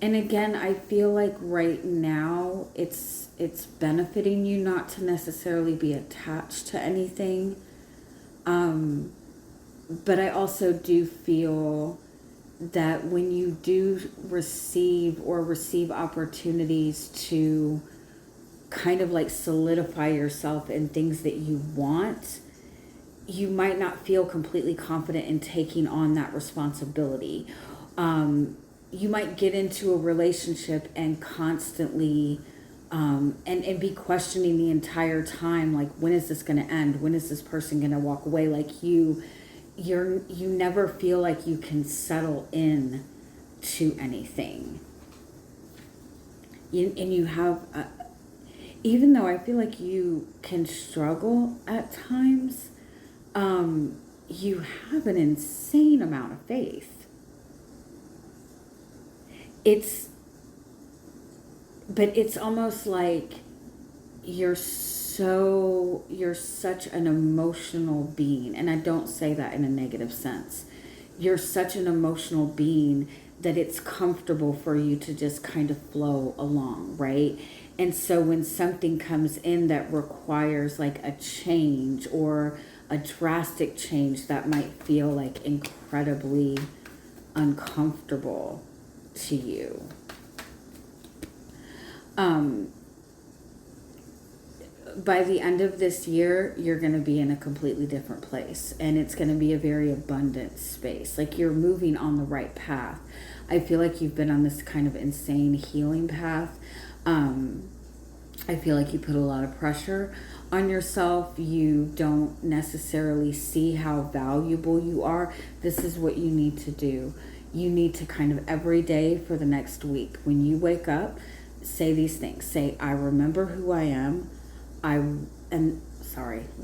And again, I feel like right now it's benefiting you not to necessarily be attached to anything. But I also do feel that when you do receive opportunities to kind of like solidify yourself in things that you want, you might not feel completely confident in taking on that responsibility. You might get into a relationship and constantly and be questioning the entire time, like, when is this going to end? When is this person going to walk away? Like, you never feel like you can settle in to anything. And you have even though I feel like you can struggle at times, you have an insane amount of faith. But it's almost like you're such an emotional being, and I don't say that in a negative sense. You're such an emotional being that it's comfortable for you to just kind of flow along, right? And so when something comes in that requires like a change or a drastic change that might feel like incredibly uncomfortable to you, by the end of this year, you're going to be in a completely different place, and it's going to be a very abundant space. Like, you're moving on the right path. I feel like you've been on this kind of insane healing path. I feel like you put a lot of pressure on yourself. You don't necessarily see how valuable you are. This is what you need to do. You need to kind of every day for the next week, when you wake up, say these things. Say, I remember who I am. Let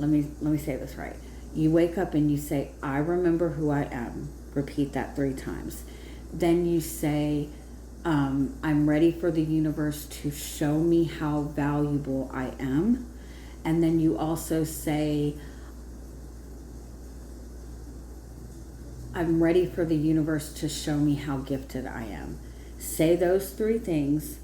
me say this right. You wake up and you say, I remember who I am. Repeat that 3 times. Then you say, I'm ready for the universe to show me how valuable I am. And then you also say, I'm ready for the universe to show me how gifted I am. Say those 3 things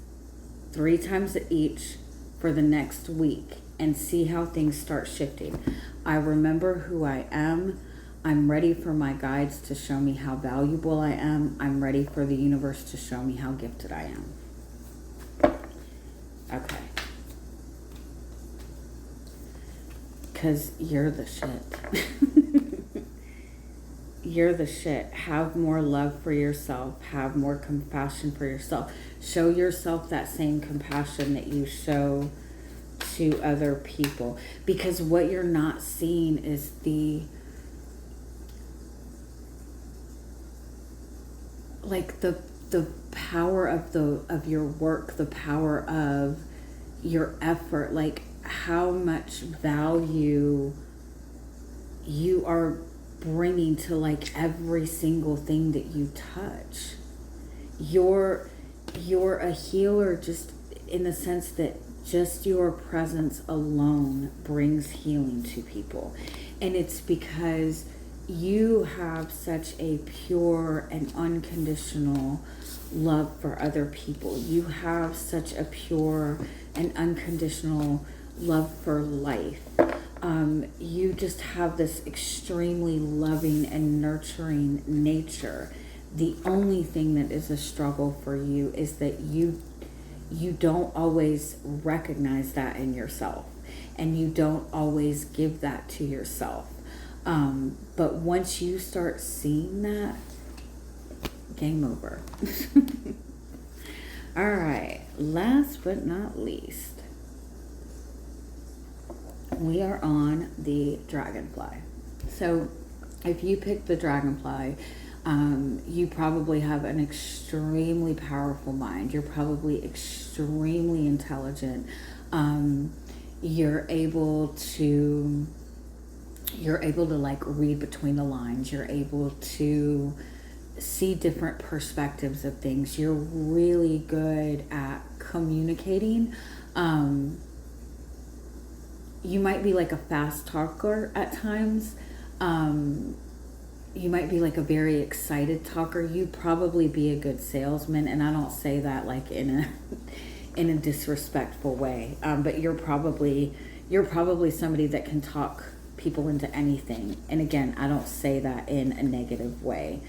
3 times each for the next week, and see how things start shifting. I remember who I am. I'm ready for my guides to show me how valuable I am. I'm ready for the universe to show me how gifted I am. Okay. Because you're the shit. You're the shit. Have more love for yourself. Have more compassion for yourself. Show yourself that same compassion that you show to other people, because what you're not seeing is the power of your work, the power of your effort, like how much value you are bringing to like every single thing that you touch. You're a healer, just in the sense that just your presence alone brings healing to people. And it's because you have such a pure and unconditional love for other people. You have such a pure and unconditional love for life. You just have this extremely loving and nurturing nature. The only thing that is a struggle for you is that you don't always recognize that in yourself, and you don't always give that to yourself. But once you start seeing that, game over. All right, last but not least, we are on the dragonfly. So if you pick the dragonfly, you probably have an extremely powerful mind. You're probably extremely intelligent. You're able to like read between the lines. You're able to see different perspectives of things. You're really good at communicating. You might be like a fast talker at times. You might be like a very excited talker. You'd probably be a good salesman, and I don't say that like in a disrespectful way. But you're probably somebody that can talk people into anything. And again, I don't say that in a negative way.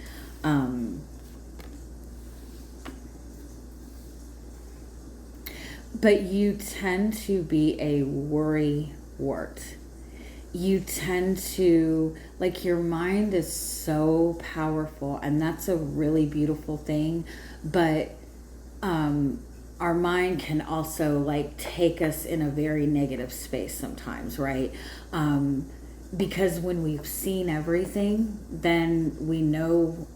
But you tend to be a worry wart. You tend to, like, your mind is so powerful, and that's a really beautiful thing. But our mind can also like take us in a very negative space sometimes, right? Because when we've seen everything, then we know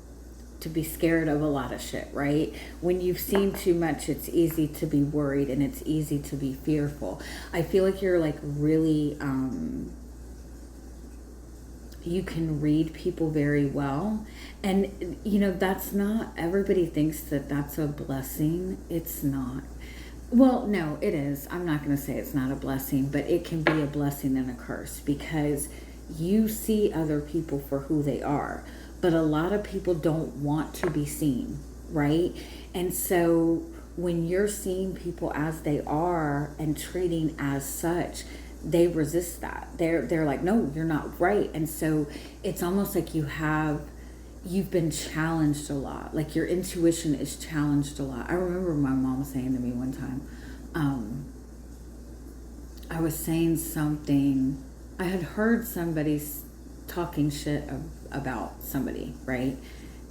to be scared of a lot of shit, right? When you've seen too much, it's easy to be worried and it's easy to be fearful. I feel like you're like really, you can read people very well. And, you know, that's not, everybody thinks that that's a blessing. It's not. Well, no, it is. I'm not going to say it's not a blessing, but it can be a blessing and a curse because you see other people for who they are. But a lot of people don't want to be seen, right? And so when you're seeing people as they are and treating as such, they resist that. They're like, no, you're not right. And so it's almost like you've been challenged a lot. Like your intuition is challenged a lot. I remember my mom saying to me one time, I was saying something, I had heard somebody talking shit about somebody, right?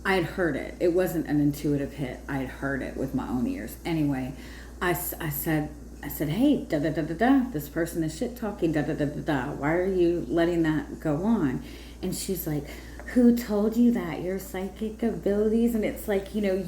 I had heard it. It wasn't an intuitive hit. I had heard it with my own ears. Anyway, I said, hey, da da da da da, this person is shit talking, da da da da da. Why are you letting that go on? And she's like, who told you that? Your psychic abilities? And it's like, you know,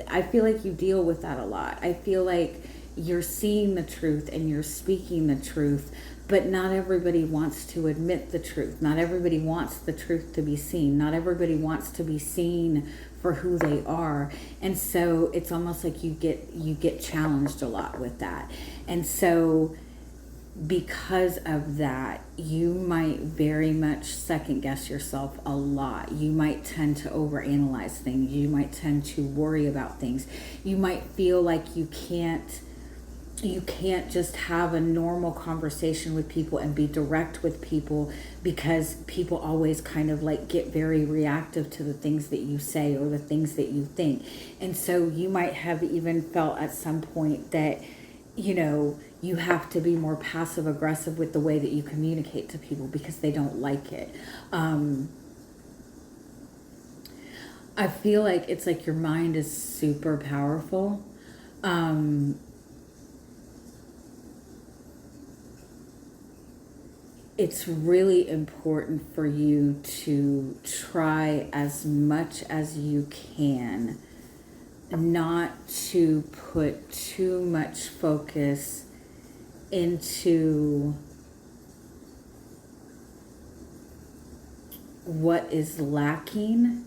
I feel like you deal with that a lot. I feel like you're seeing the truth and you're speaking the truth, but not everybody wants to admit the truth. Not everybody wants the truth to be seen. Not everybody wants to be seen for who they are. And so it's almost like you get challenged a lot with that. And so because of that, you might very much second guess yourself a lot. You might tend to overanalyze things. You might tend to worry about things. You might feel like you can't just have a normal conversation with people and be direct with people because people always kind of like get very reactive to the things that you say or the things that you think. And so you might have even felt at some point that, you know, you have to be more passive aggressive with the way that you communicate to people because they don't like it. I feel like it's like your mind is super powerful. It's really important for you to try as much as you can not to put too much focus into what is lacking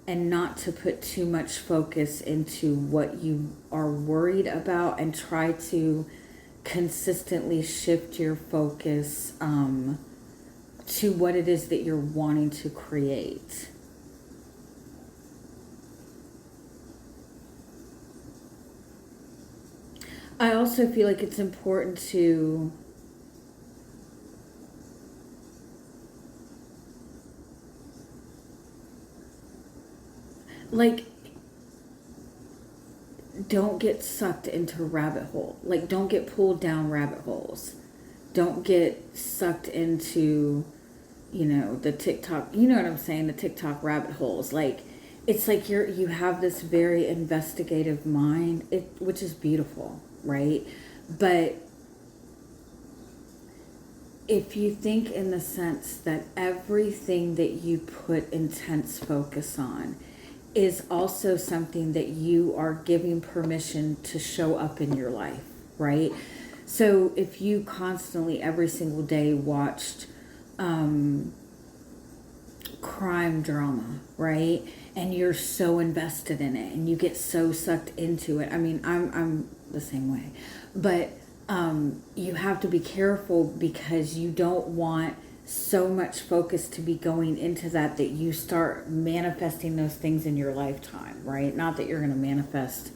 and not to put too much focus into what you are worried about, and try to consistently shift your focus to what it is that you're wanting to create. I also feel like it's important to like don't get sucked into rabbit hole. Like don't get pulled down rabbit holes. Don't get sucked into, you know, the TikTok, you know what I'm saying, the TikTok rabbit holes. Like it's like you have this very investigative mind, which is beautiful, right? But if you think in the sense that everything that you put intense focus on is also something that you are giving permission to show up in your life, right? So if you constantly every single day watched crime drama, right? And you're so invested in it and you get so sucked into it. I mean, I'm the same way. But you have to be careful because you don't want so much focus to be going into that you start manifesting those things in your lifetime, right? Not that you're going to manifest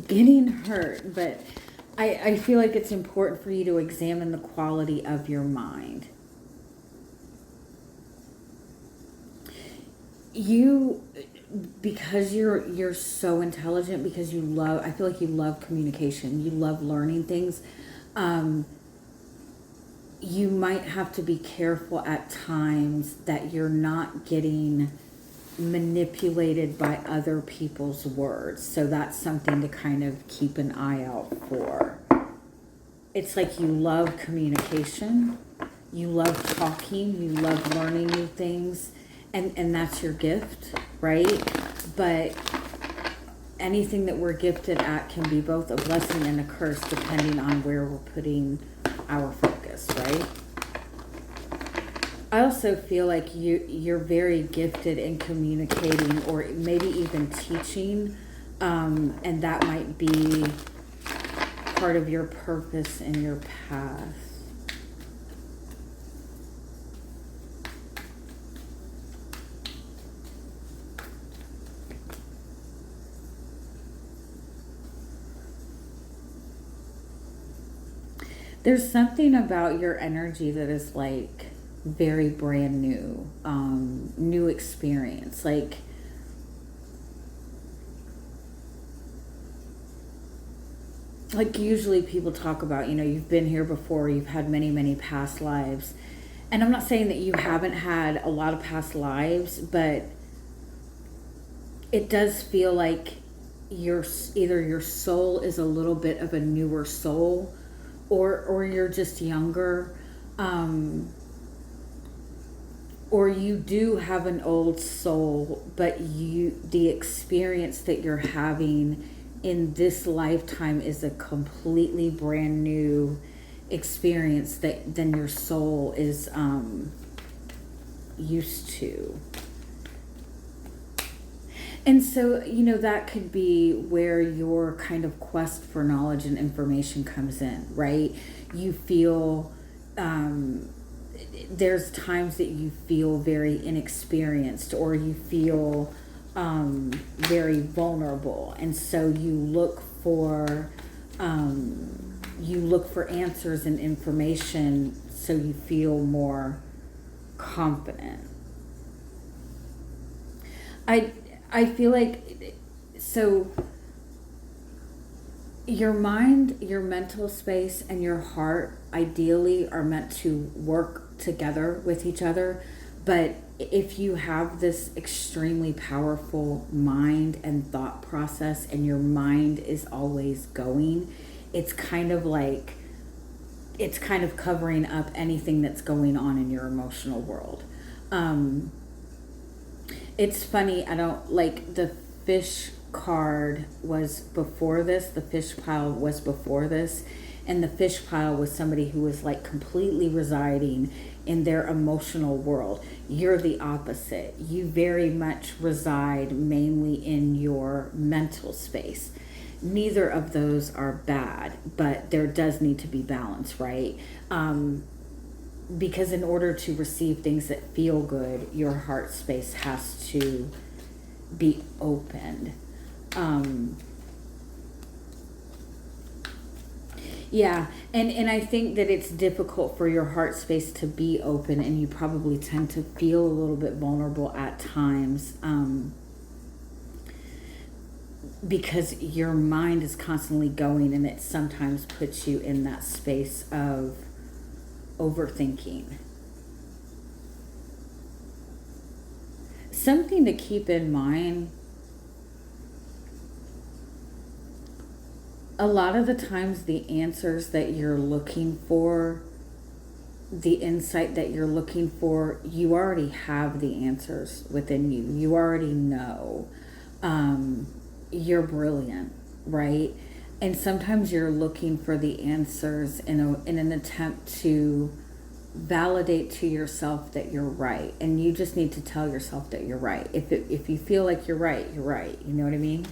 getting hurt, but I feel like it's important for you to examine the quality of your mind. Because you're so intelligent, because I feel like you love communication, you love learning things, you might have to be careful at times that you're not getting manipulated by other people's words. So that's something to kind of keep an eye out for. It's like you love communication, you love talking, you love learning new things, and that's your gift, right? But anything that we're gifted at can be both a blessing and a curse depending on where we're putting our focus, right? I also feel like you're very gifted in communicating or maybe even teaching, and that might be part of your purpose and your path. There's something about your energy that is like very brand new, new experience. Like usually people talk about, you've been here before, you've had many, many past lives. And I'm not saying that you haven't had a lot of past lives, but it does feel like either your soul is a little bit of a newer soul, or you're just younger, or you do have an old soul, but the experience that you're having in this lifetime is a completely brand new experience than your soul is used to. And so, that could be where your kind of quest for knowledge and information comes in, right? You feel, there's times that you feel very inexperienced, or you feel very vulnerable. And so you look for answers and information so you feel more confident. I feel like, so your mind, your mental space, and your heart ideally are meant to work together with each other. But if you have this extremely powerful mind and thought process, and your mind is always going, it's kind of covering up anything that's going on in your emotional world. It's funny, I don't like the fish card was before this, the fish pile was before this, and the fish pile was somebody who was like completely residing in their emotional world. You're the opposite. You very much reside mainly in your mental space. Neither of those are bad, but there does need to be balance, right? Because in order to receive things that feel good, your heart space has to be opened. Yeah, and I think that it's difficult for your heart space to be open, and you probably tend to feel a little bit vulnerable at times, because your mind is constantly going, and it sometimes puts you in that space of overthinking. Something to keep in mind, a lot of the times the answers that you're looking for, the insight that you're looking for, you already have the answers within you. You already know. You're brilliant, right? And sometimes you're looking for the answers in an attempt to validate to yourself that you're right. And you just need to tell yourself that you're right. If you feel like you're right, you're right. You know what I mean?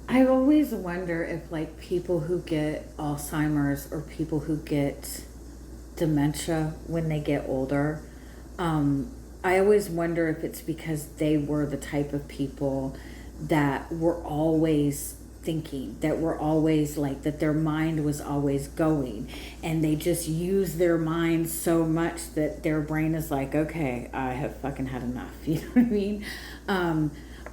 I always wonder if like people who get Alzheimer's or people who get dementia when they get older, I always wonder if it's because they were the type of people that were always thinking, that were always like, that their mind was always going, and they just use their mind so much that their brain is like, okay, I have fucking had enough. You know what I mean?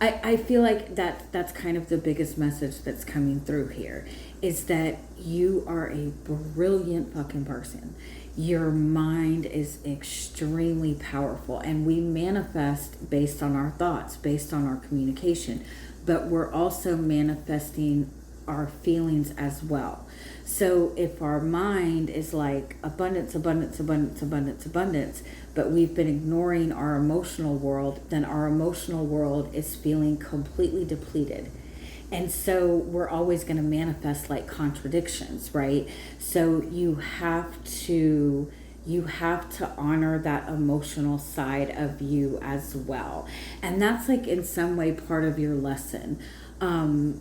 I feel like that's kind of the biggest message that's coming through here, is that you are a brilliant fucking person. Your mind is extremely powerful, and we manifest based on our thoughts, based on our communication. but we're also manifesting our feelings as well. So if our mind is like abundance, abundance, abundance, abundance, abundance, but we've been ignoring our emotional world, then our emotional world is feeling completely depleted. And so we're always going to manifest like contradictions, right? So you have to honor that emotional side of you as well. And that's like in some way part of your lesson,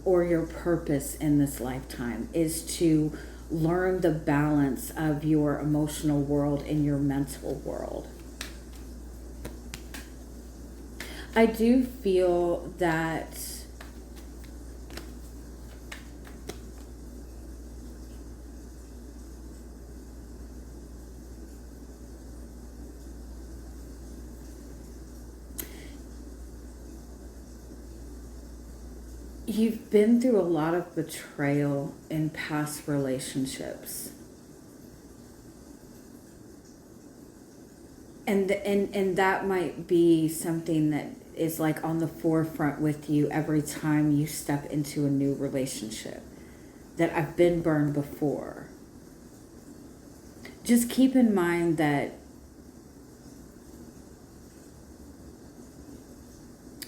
or your purpose in this lifetime, is to learn the balance of your emotional world and your mental world. I do feel that you've been through a lot of betrayal in past relationships. And that might be something that is like on the forefront with you every time you step into a new relationship. That I've been burned before. Just keep in mind that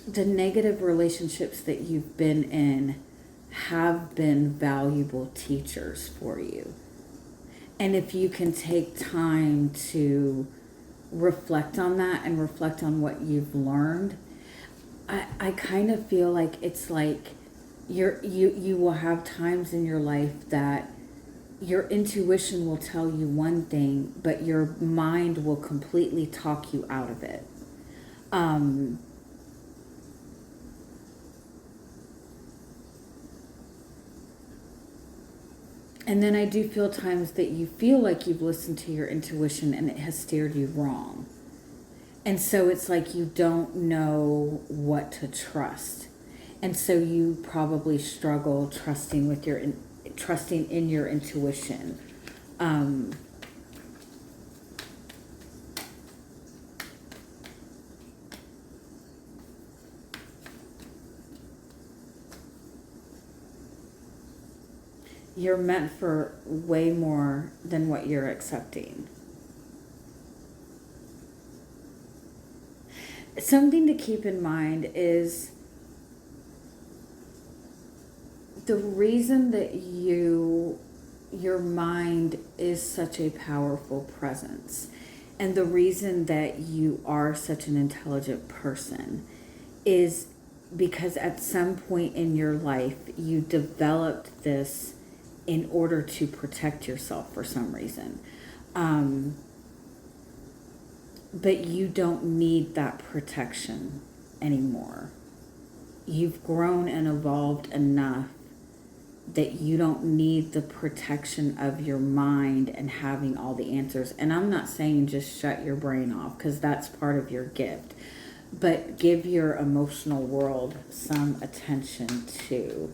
the negative relationships that you've been in have been valuable teachers for you. And if you can take time to reflect on that and reflect on what you've learned, I kind of feel like it's like you will have times in your life that your intuition will tell you one thing, but your mind will completely talk you out of it. And then I do feel times that you feel like you've listened to your intuition and it has steered you wrong. And so it's like you don't know what to trust. And so you probably struggle trusting in your intuition. You're meant for way more than what you're accepting. Something to keep in mind is the reason that your mind is such a powerful presence, and the reason that you are such an intelligent person is because at some point in your life you developed this in order to protect yourself for some reason. But you don't need that protection anymore. You've grown and evolved enough that you don't need the protection of your mind and having all the answers. And I'm not saying just shut your brain off, because that's part of your gift. But give your emotional world some attention too.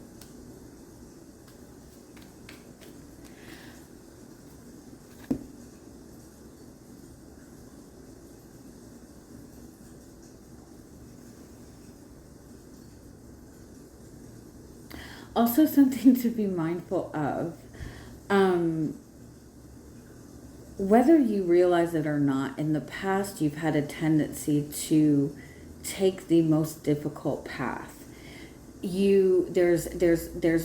Also, something to be mindful of, whether you realize it or not, in the past you've had a tendency to take the most difficult path. There's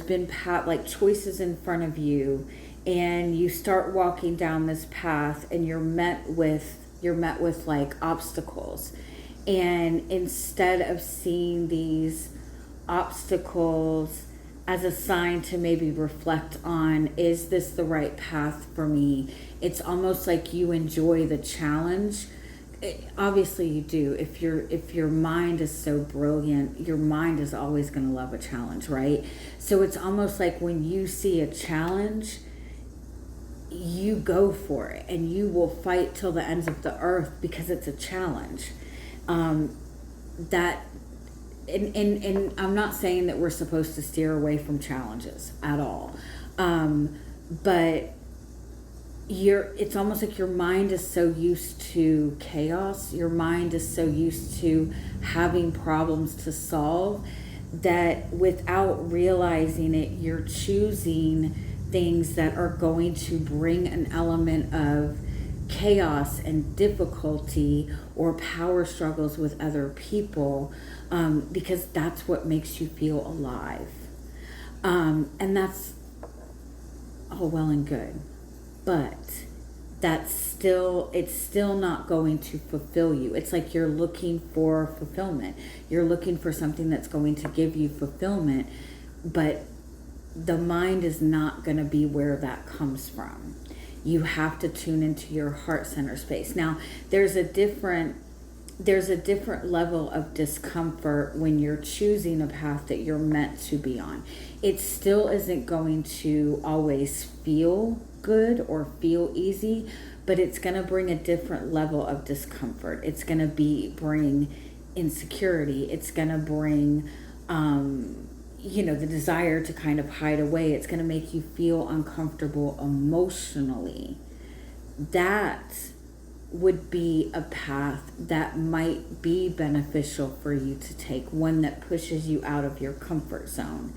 been like choices in front of you, and you start walking down this path, and you're met with like obstacles, and instead of seeing these obstacles as a sign to maybe reflect on, is this the right path for me? It's almost like you enjoy the challenge. Obviously you do. If your mind is so brilliant, your mind is always going to love a challenge, right? So it's almost like when you see a challenge, you go for it and you will fight till the ends of the earth because it's a challenge. And I'm not saying that we're supposed to steer away from challenges at all. But it's almost like your mind is so used to chaos. Your mind is so used to having problems to solve that without realizing it, you're choosing things that are going to bring an element of chaos and difficulty or power struggles with other people, because that's what makes you feel alive. And that's all well and good, but it's still not going to fulfill you. It's like you're looking for fulfillment. You're looking for something that's going to give you fulfillment, but the mind is not going to be where that comes from. You have to tune into your heart center space. Now, there's a different level of discomfort when you're choosing a path that you're meant to be on. It still isn't going to always feel good or feel easy, but it's going to bring a different level of discomfort. It's going to bring insecurity. It's going to bring the desire to kind of hide away. It's going to make you feel uncomfortable emotionally. That would be a path that might be beneficial for you to take, one that pushes you out of your comfort zone.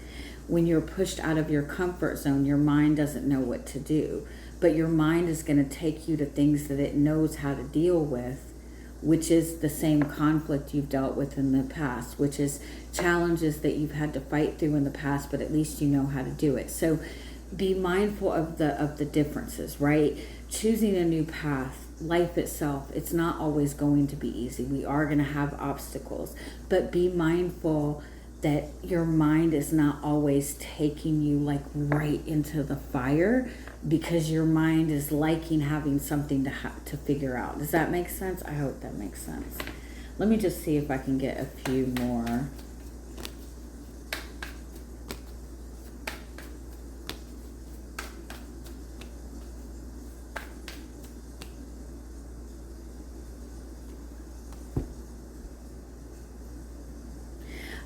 When you're pushed out of your comfort zone, your mind doesn't know what to do, but your mind is going to take you to things that it knows how to deal with, which is the same conflict you've dealt with in the past, which is challenges that you've had to fight through in the past, but at least you know how to do it. So be mindful of the differences, right? Choosing a new path, life itself, it's not always going to be easy. We are going to have obstacles, but be mindful that your mind is not always taking you like right into the fire, because your mind is liking having something to figure out. Does that make sense? I hope that makes sense. Let me just see if I can get a few more.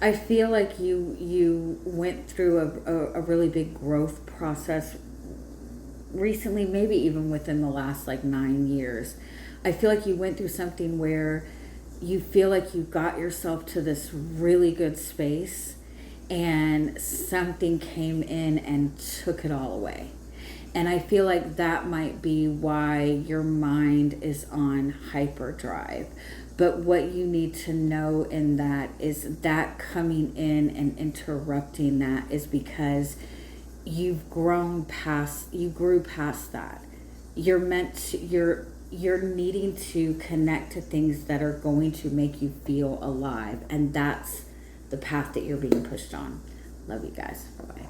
I feel like you went through a really big growth process recently, maybe even within the last like 9 years. I feel like you went through something where you feel like you got yourself to this really good space and something came in and took it all away. And I feel like that might be why your mind is on hyperdrive. But what you need to know in that is that coming in and interrupting that is because you grew past that. You're needing to connect to things that are going to make you feel alive. And that's the path that you're being pushed on. Love you guys. Bye-bye.